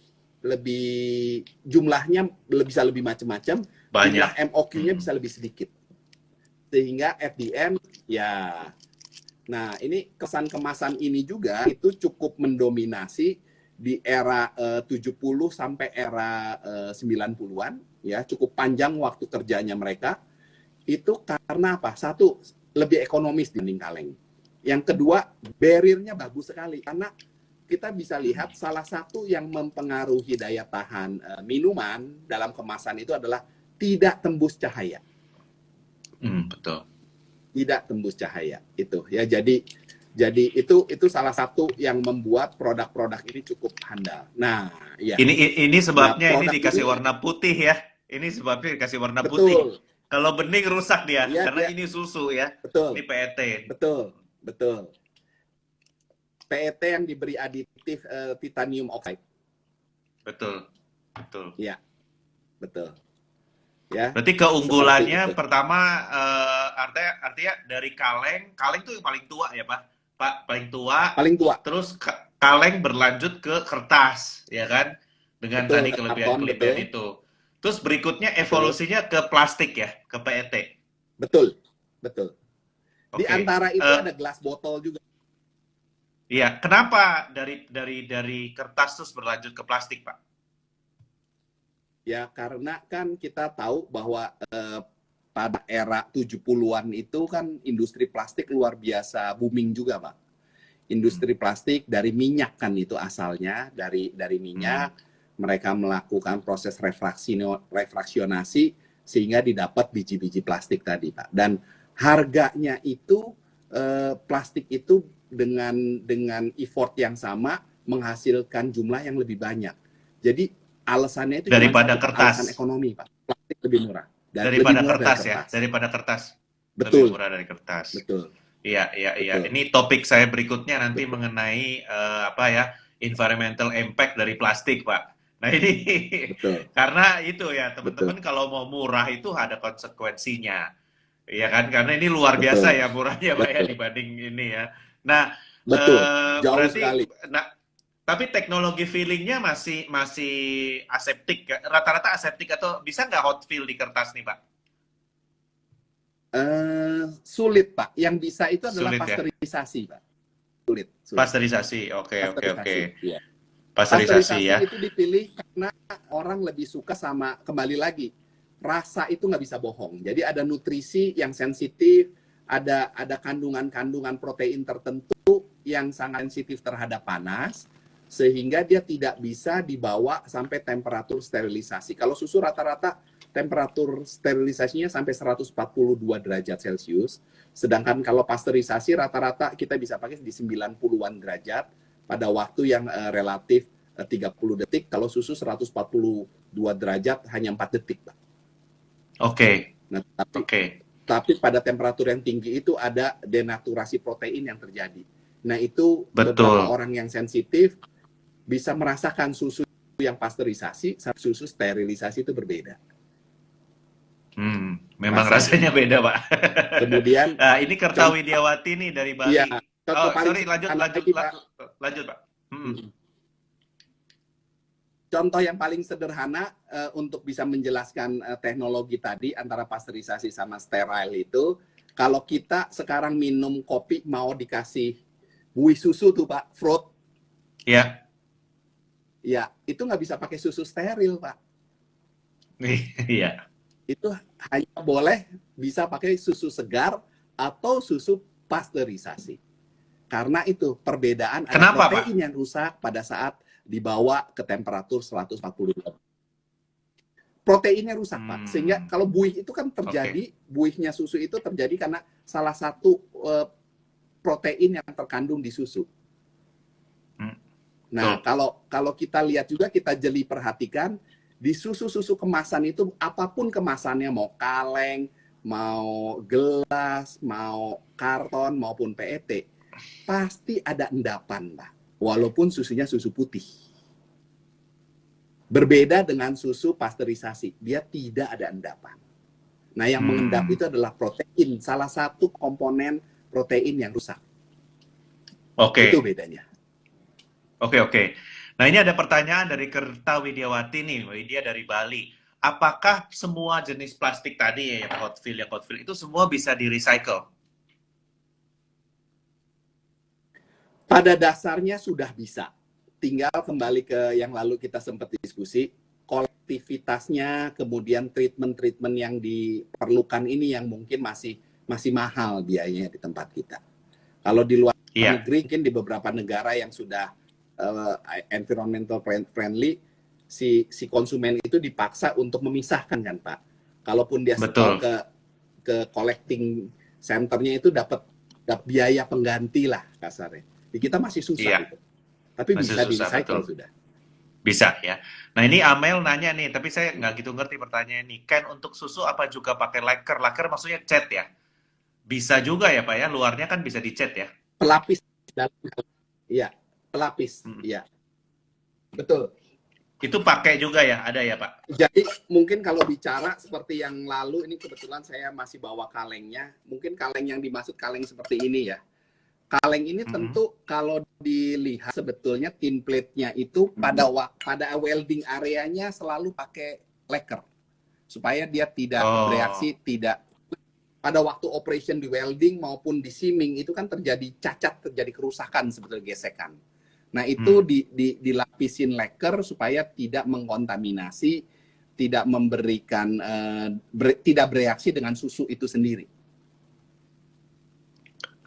jumlahnya bisa lebih macam-macam, jumlah MOQ-nya bisa lebih sedikit. Sehingga at the end ya, nah ini kesan kemasan ini juga itu cukup mendominasi di era 70 sampai era 90-an ya, cukup panjang waktu kerjanya mereka. Itu karena apa? Satu, lebih ekonomis dibanding kaleng. Yang kedua, barrier-nya bagus sekali karena kita bisa lihat salah satu yang mempengaruhi daya tahan minuman dalam kemasan itu adalah tidak tembus cahaya. Betul. Tidak tembus cahaya itu ya. Jadi itu salah satu yang membuat produk-produk ini cukup handal. Nah, ya. Ini sebabnya ini dikasih warna putih ya. Ini sebabnya dikasih warna putih. Kalau bening rusak dia karena ini susu ya. Betul. Ini PET. Betul. PET yang diberi aditif titanium oxide. Betul. Iya, betul. Ya. Berarti keunggulannya pertama artinya dari kaleng itu yang paling tua ya Pak, paling tua. Terus kaleng berlanjut ke kertas, ya kan? Dengan tadi kelebihan-kelebihan itu. Terus berikutnya evolusinya ke plastik ya, ke PET. Betul. Di antara itu ada gelas botol juga. Iya, kenapa dari kertas terus berlanjut ke plastik, Pak? Ya, karena kan kita tahu bahwa pada era 70-an itu kan industri plastik luar biasa booming juga, Pak. Industri plastik dari minyak kan itu asalnya, dari minyak. Mereka melakukan proses refraksionasi sehingga didapat biji-biji plastik tadi, Pak. Dan harganya itu plastik itu dengan effort yang sama menghasilkan jumlah yang lebih banyak. Jadi alasannya itu cuma Daripada satu, Pak, alasan kertas. ekonomi, Pak. Plastik lebih murah dan lebih Daripada murah dari kertas ya, kertas. daripada kertas. Lebih Betul, murah dari kertas. betul, Iya, iya, iya. betul, Ini topik saya berikutnya nanti betul, mengenai apa ya, environmental impact dari plastik, Pak. Nah ini betul, karena itu ya betul, teman-teman kalau mau murah itu ada konsekuensinya, ya kan? Karena ini luar biasa betul, ya murahnya, Pak ya betul, dibanding ini ya. Nah, betul. Jauh berarti, sekali. nah, tapi teknologi fillingnya masih masih aseptik, ya? Rata-rata aseptik atau bisa nggak hot fill di kertas nih, Pak? Sulit, Pak. Yang bisa itu adalah Sulit ya. pasteurisasi, Pak. Sulit, sulit. Pasteurisasi, oke, oke, oke. Pasteurisasi, iya. Pasteurisasi Pasteurisasi ya. itu dipilih karena orang lebih suka sama, kembali lagi, rasa itu nggak bisa bohong. Jadi ada nutrisi yang sensitif, ada kandungan-kandungan protein tertentu yang sangat sensitif terhadap panas, sehingga dia tidak bisa dibawa sampai temperatur sterilisasi. Kalau susu rata-rata temperatur sterilisasinya sampai 142 derajat Celcius, sedangkan kalau pasteurisasi rata-rata kita bisa pakai di 90-an derajat pada waktu yang relatif 30 detik, kalau susu 142 derajat hanya 4 detik, Pak. Oke, Nah, oke. tapi pada temperatur yang tinggi itu ada denaturasi protein yang terjadi. Nah, itu beberapa Betul. orang yang sensitif bisa merasakan susu yang pasteurisasi sama susu sterilisasi itu berbeda Memang rasanya. rasanya beda, Pak. Kemudian Nah, ini contoh, Kertawidiawati nih dari ya, Bali. contoh Oh, paling sorry, lanjut, sederhana lanjut, lagi, Pak. lanjut, Pak. Hmm. Contoh yang paling sederhana untuk bisa menjelaskan teknologi tadi antara pasteurisasi sama sterile itu, kalau kita sekarang minum kopi mau dikasih buih susu tuh, Pak, fruit, Ya, ya itu nggak bisa pakai susu steril, Pak. iya. Itu hanya boleh bisa pakai susu segar atau susu pasteurisasi. Karena itu perbedaan, ada Kenapa, Pak? protein yang rusak pada saat dibawa ke temperatur 140 derajat. Proteinnya rusak, Pak. Sehingga kalau buih itu kan terjadi, buihnya susu itu terjadi karena salah satu protein yang terkandung di susu. Nah, kalau kita lihat juga, kita jeli perhatikan, di susu-susu kemasan itu, apapun kemasannya, mau kaleng, mau gelas, mau karton, maupun PET, pasti ada endapan, Pak. Walaupun susunya susu putih. Berbeda dengan susu pasteurisasi, dia tidak ada endapan. Nah, yang mengendap itu adalah protein, salah satu komponen protein yang rusak. Itu bedanya. Oke. Nah, ini ada pertanyaan dari Kertawidiawati nih, dia dari Bali. Apakah semua jenis plastik tadi ya, yang hot fill itu semua bisa di-recycle? Pada dasarnya sudah bisa. Tinggal kembali ke yang lalu kita sempat diskusi, kolektivitasnya, kemudian treatment-treatment yang diperlukan ini yang mungkin masih mahal biayanya di tempat kita. Kalau di luar negeri, mungkin di beberapa negara yang sudah environmental friendly, si konsumen itu dipaksa untuk memisahkan, kan, Pak. Kalaupun dia setor ke collecting centernya itu dapat biaya pengganti lah kasarnya. Di kita masih susah itu. Tapi masih bisa di-recycle sudah. Bisa ya. Nah, ini Amel nanya nih, tapi saya nggak gitu ngerti pertanyaan ini. Can untuk susu apa juga pakai lacquer? Lacquer maksudnya cat ya? Bisa juga ya, Pak ya? Luarnya kan bisa dicat ya? Pelapis. Iya, pelapis. Iya. Betul. Itu pakai juga ya? Ada ya, Pak? Jadi mungkin kalau bicara seperti yang lalu, ini kebetulan saya masih bawa kalengnya. Mungkin kaleng yang dimaksud kaleng seperti ini ya. Kaleng ini tentu kalau dilihat sebetulnya tin plate-nya itu pada welding areanya selalu pakai lacquer. Supaya dia tidak bereaksi, tidak pada waktu operation di welding maupun di seaming itu kan terjadi cacat, terjadi kerusakan sebetulnya, gesekan. Nah, itu dilapisin lacquer supaya tidak mengkontaminasi, tidak memberikan tidak bereaksi dengan susu itu sendiri.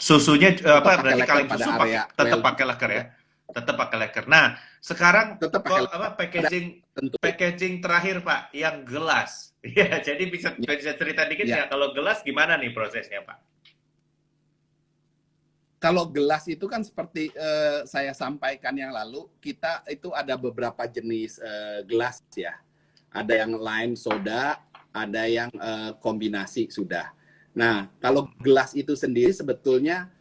Susunya berarti kaleng susu tetap pakai lacquer ya? Tetap pakai lacquer. Nah, sekarang packaging terakhir, Pak, yang gelas. Iya, jadi bisa Ya, bisa cerita dikit ya. nggak kalau gelas gimana nih prosesnya, Pak? Kalau gelas itu kan seperti saya sampaikan yang lalu, kita itu ada beberapa jenis gelas ya. Ada yang lime soda, ada yang kombinasi sudah. Nah, kalau gelas itu sendiri sebetulnya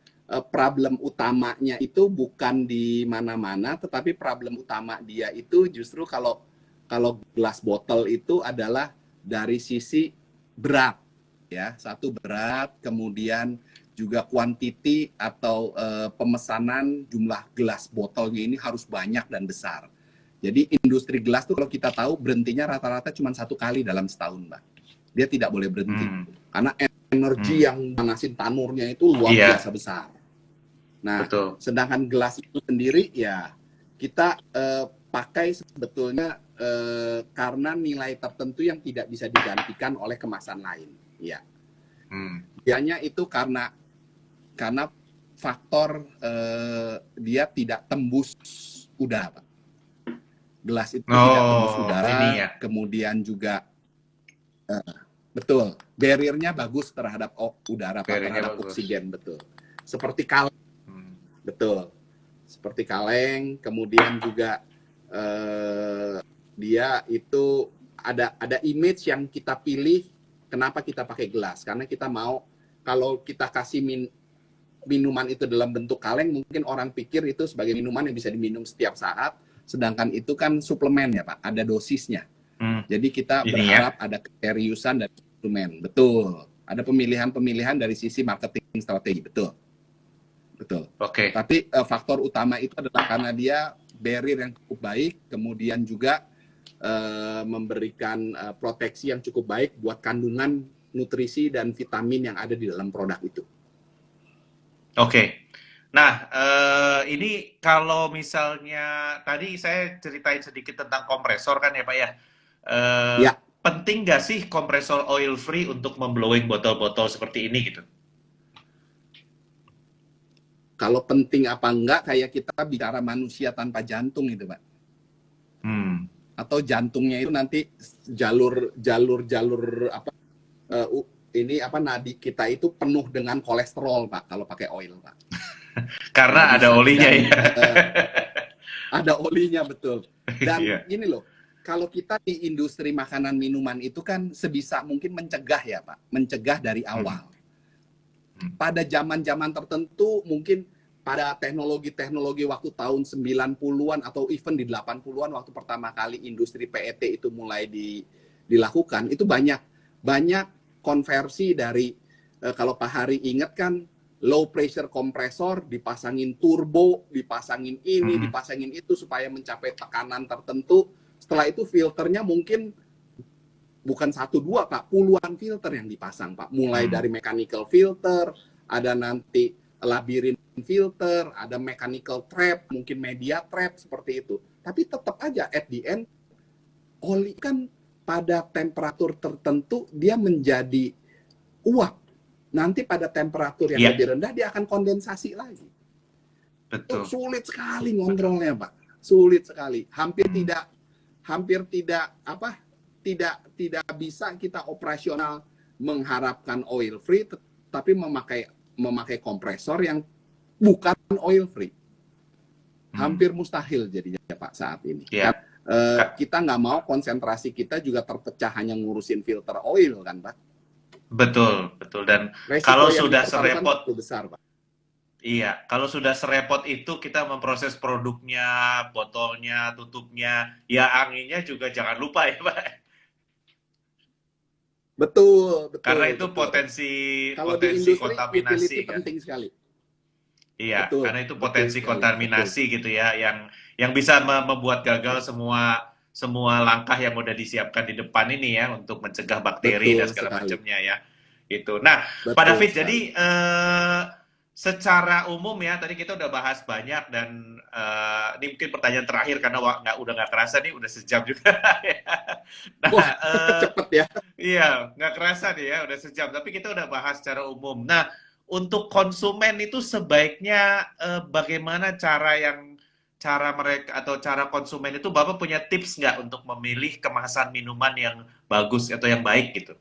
problem utamanya itu bukan di mana-mana, tetapi problem utama dia itu justru kalau kalau gelas botol itu adalah dari sisi berat ya, satu berat, kemudian juga kuantiti atau pemesanan jumlah gelas botolnya ini harus banyak dan besar. Jadi industri gelas tuh kalau kita tahu berhentinya rata-rata cuma 1 kali dalam setahun, Mbak. Dia tidak boleh berhenti. Hmm, Karena energi hmm. yang manasin tanurnya itu luar biasa Iya, besar. Nah, betul. sedangkan gelas itu sendiri ya kita pakai sebetulnya karena nilai tertentu yang tidak bisa digantikan oleh kemasan lain. Ya, Hmm. biasanya itu karena faktor dia tidak tembus udara, Pak. Gelas itu tidak tembus Oh, ini udara, ya, kemudian juga betul barriernya bagus terhadap udara, Pak, barenya terhadap bagus. oksigen, betul. Seperti kaleng, Hmm. betul. Seperti kaleng, kemudian juga eh, dia itu ada image yang kita pilih. Kenapa kita pakai gelas? Karena kita mau kalau kita kasih minuman itu dalam bentuk kaleng, mungkin orang pikir itu sebagai minuman yang bisa diminum setiap saat, sedangkan itu kan suplemen ya Pak, ada dosisnya. Hmm. Jadi kita Ini ya, berharap ada keseriusan dari suplemen, betul. Ada pemilihan-pemilihan dari sisi marketing strategi, betul, betul. oke. Tapi faktor utama itu adalah karena dia barrier yang cukup baik, kemudian juga memberikan proteksi yang cukup baik buat kandungan nutrisi dan vitamin yang ada di dalam produk itu. Oke. Nah, ini kalau misalnya tadi saya ceritain sedikit tentang kompresor kan ya Pak ya. Eh, Ya, Penting nggak sih kompresor oil free untuk memblowing botol-botol seperti ini gitu? kalau penting apa enggak kayak kita bicara manusia tanpa jantung itu, Pak. Hmm. Atau jantungnya itu nanti jalur apa ini apa nadi kita itu penuh dengan kolesterol, Pak, kalau pakai oil, Pak. Nggak Karena ada bisa. olinya Dan ya. ada olinya, betul. Dan Iya. gini loh, kalau kita di industri makanan minuman itu kan sebisa mungkin mencegah ya, Pak. Mencegah dari Hmm. awal. Hmm. Pada zaman-zaman tertentu mungkin pada teknologi-teknologi waktu tahun 90-an atau even di 80-an waktu pertama kali industri PET itu mulai dilakukan, itu banyak konversi dari kalau Pak Hari ingat kan low pressure kompresor dipasangin turbo, dipasangin ini, Hmm. dipasangin itu supaya mencapai tekanan tertentu. Setelah itu filternya mungkin bukan satu dua Pak, puluhan filter yang dipasang Pak. Mulai Hmm. dari mechanical filter, ada nanti labirin filter, ada mechanical trap, mungkin media trap seperti itu. Tapi tetap aja at the end oli kan pada temperatur tertentu dia menjadi uap. Nanti pada temperatur yang Iya, lebih rendah dia akan kondensasi lagi. Itu betul. sulit sekali Betul. ngontrolnya Pak. Sulit sekali. Hmm. Hampir tidak apa tidak bisa kita operasional mengharapkan oil free tapi memakai kompresor yang bukan oil free. Hmm. Hampir mustahil jadinya Pak saat ini. Iya. Kan kita nggak mau konsentrasi kita juga terpecah hanya ngurusin filter oil kan Pak. Betul, betul. Dan kalau Resiko yang sudah dipertaruhkan serepot, terlalu besar Pak. iya, kalau sudah serepot itu kita memproses produknya, botolnya, tutupnya, ya anginnya juga jangan lupa ya, Pak. Betul, Karena betul, itu betul. potensi Kalau di potensi industri kontaminasi utility kan. penting sekali. Iya, Betul, karena itu betul potensi sekali, betul kontaminasi sekali. gitu ya, yang bisa membuat Betul, gagal semua semua langkah yang udah disiapkan di depan ini ya untuk mencegah bakteri dan betul segala sekali, macamnya ya. Itu. Nah, Pak betul David, jadi sekali. secara umum ya, tadi kita udah bahas banyak dan ini mungkin pertanyaan terakhir karena udah nggak kerasa nih, udah sejam juga. Ya. Nah, Wah, cepet ya. iya, nggak kerasa nih ya, udah sejam. Tapi kita udah bahas secara umum. Nah, untuk konsumen itu sebaiknya bagaimana cara yang cara mereka atau cara konsumen itu Bapak punya tips nggak untuk memilih kemasan minuman yang bagus atau yang baik gitu?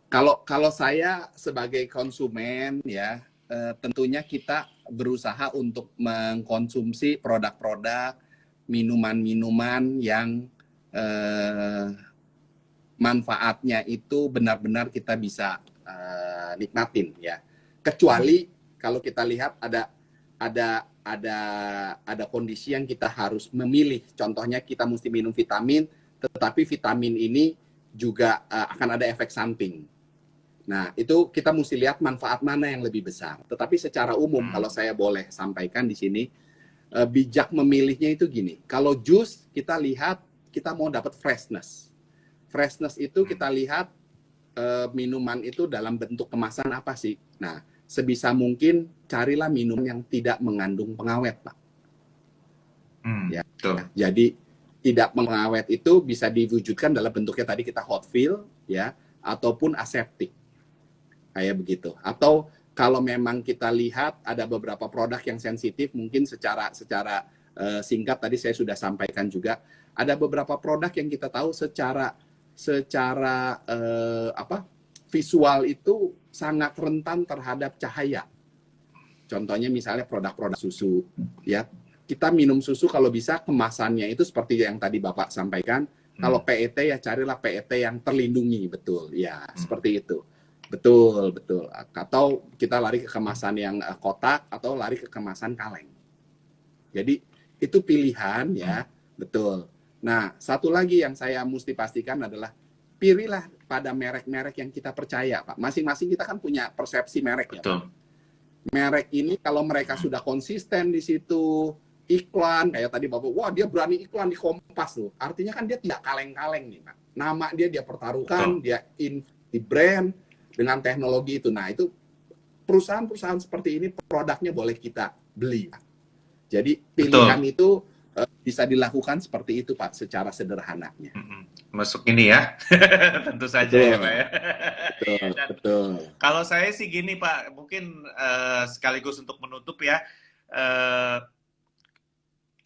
Kalau saya sebagai konsumen ya, tentunya kita berusaha untuk mengkonsumsi produk-produk minuman-minuman yang manfaatnya itu benar-benar kita bisa nikmatin ya. Kecuali kalau kita lihat ada kondisi yang kita harus memilih. Contohnya kita mesti minum vitamin, tetapi vitamin ini juga akan ada efek samping. Nah, itu kita mesti lihat manfaat mana yang lebih besar. Tetapi secara umum, kalau saya boleh sampaikan di sini, bijak memilihnya itu gini. Kalau jus, kita lihat kita mau dapat freshness. Freshness itu kita lihat minuman itu dalam bentuk kemasan apa sih. Nah, sebisa mungkin carilah minum yang tidak mengandung pengawet, Pak. Ya, Betul. jadi tidak pengawet itu bisa diwujudkan dalam bentuknya tadi kita hot fill, ya, ataupun aseptik. Kayak begitu. Atau kalau memang kita lihat ada beberapa produk yang sensitif, mungkin secara singkat tadi saya sudah sampaikan juga, ada beberapa produk yang kita tahu secara visual itu sangat rentan terhadap cahaya. Contohnya misalnya produk-produk susu, ya. Kita minum susu kalau bisa kemasannya itu seperti yang tadi Bapak sampaikan. Kalau PET ya carilah PET yang terlindungi, betul. Ya, seperti itu. Betul. Atau kita lari ke kemasan yang kotak atau lari ke kemasan kaleng. Jadi itu pilihan ya, betul. Nah, satu lagi yang saya mesti pastikan adalah pilihlah pada merek-merek yang kita percaya, Pak. Masing-masing kita kan punya persepsi merek ya, Pak. Merek ini kalau mereka sudah konsisten di situ, iklan kayak tadi Bapak, wah dia berani iklan di Kompas loh. Artinya kan dia tidak kaleng-kaleng nih, Pak. Nama dia pertaruhkan, dia di brand dengan teknologi itu. Nah, itu perusahaan-perusahaan seperti ini produknya boleh kita beli. Jadi pilihan itu bisa dilakukan seperti itu, Pak, secara sederhananya. Masuk ini ya, tentu saja betul. ya Pak ya. Betul. Kalau saya sih gini Pak, mungkin sekaligus untuk menutup ya,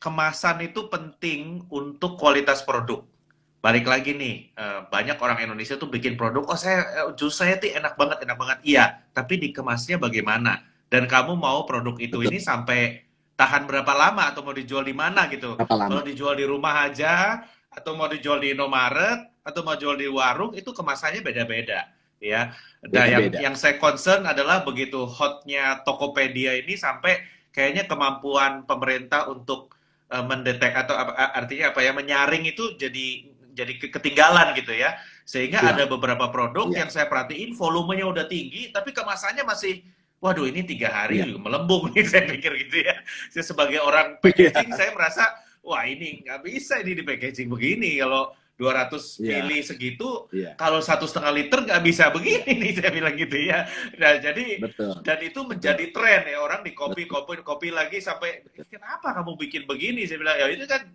kemasan itu penting untuk kualitas produk. Balik lagi nih, banyak orang Indonesia tuh bikin produk, oh jus saya tuh enak banget, iya, tapi dikemasnya bagaimana? Dan kamu mau produk itu ini sampai tahan berapa lama atau mau dijual di mana gitu? Kalau dijual di rumah aja, atau mau dijual di Indomaret, atau mau jual di warung, itu kemasannya beda-beda, ya. Nah, yang saya concern adalah begitu hotnya Tokopedia ini sampai kayaknya kemampuan pemerintah untuk mendetek atau artinya apa ya, menyaring itu jadi ketinggalan gitu ya, sehingga ada beberapa produk yang saya perhatiin volumenya udah tinggi tapi kemasannya masih, waduh ini 3 hari melembung nih, saya pikir gitu ya. Saya sebagai orang packaging saya merasa wah ini nggak bisa ini di packaging begini, kalau 200 mili segitu, kalau 1,5 liter nggak bisa begini nih, saya bilang gitu ya. Nah jadi dan itu menjadi tren ya, orang di kopi lagi sampai kenapa kamu bikin begini, saya bilang ya itu kan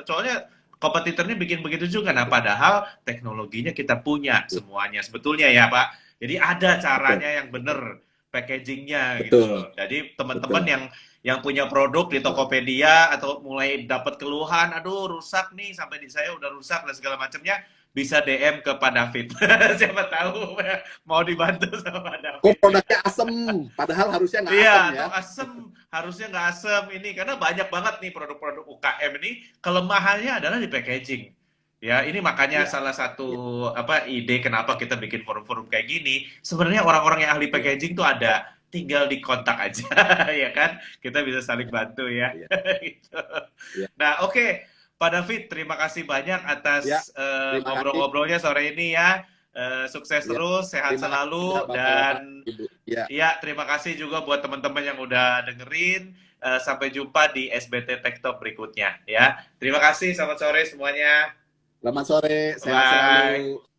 soalnya kompetitornya bikin begitu juga. Nah, padahal teknologinya kita punya semuanya sebetulnya ya, Pak. Jadi ada caranya yang benar packagingnya gitu. Jadi teman-teman yang punya produk di Tokopedia atau mulai dapat keluhan, aduh rusak nih, sampai di saya udah rusak dan segala macamnya, bisa DM ke Pak David. Siapa tahu mau dibantu sama Pak David. Kok produknya asem, padahal harusnya nggak asem ya. Iya, asem, harusnya nggak asem ini, karena banyak banget nih produk-produk UKM ini, kelemahannya adalah di packaging. Ya, ini makanya salah satu ide kenapa kita bikin forum-forum kayak gini. Sebenarnya orang-orang yang ahli packaging tuh ada, tinggal di kontak aja, ya kan? Kita bisa saling bantu ya. Gitu. Nah, oke. Pak David, terima kasih banyak atas ngobrol-ngobrolnya sore ini ya. Sukses terus, sehat selalu, dan ya terima kasih juga buat teman-teman yang udah dengerin. Sampai jumpa di SBT Tech Talk berikutnya ya. Terima kasih, selamat sore semuanya. Selamat sore, sehat selalu.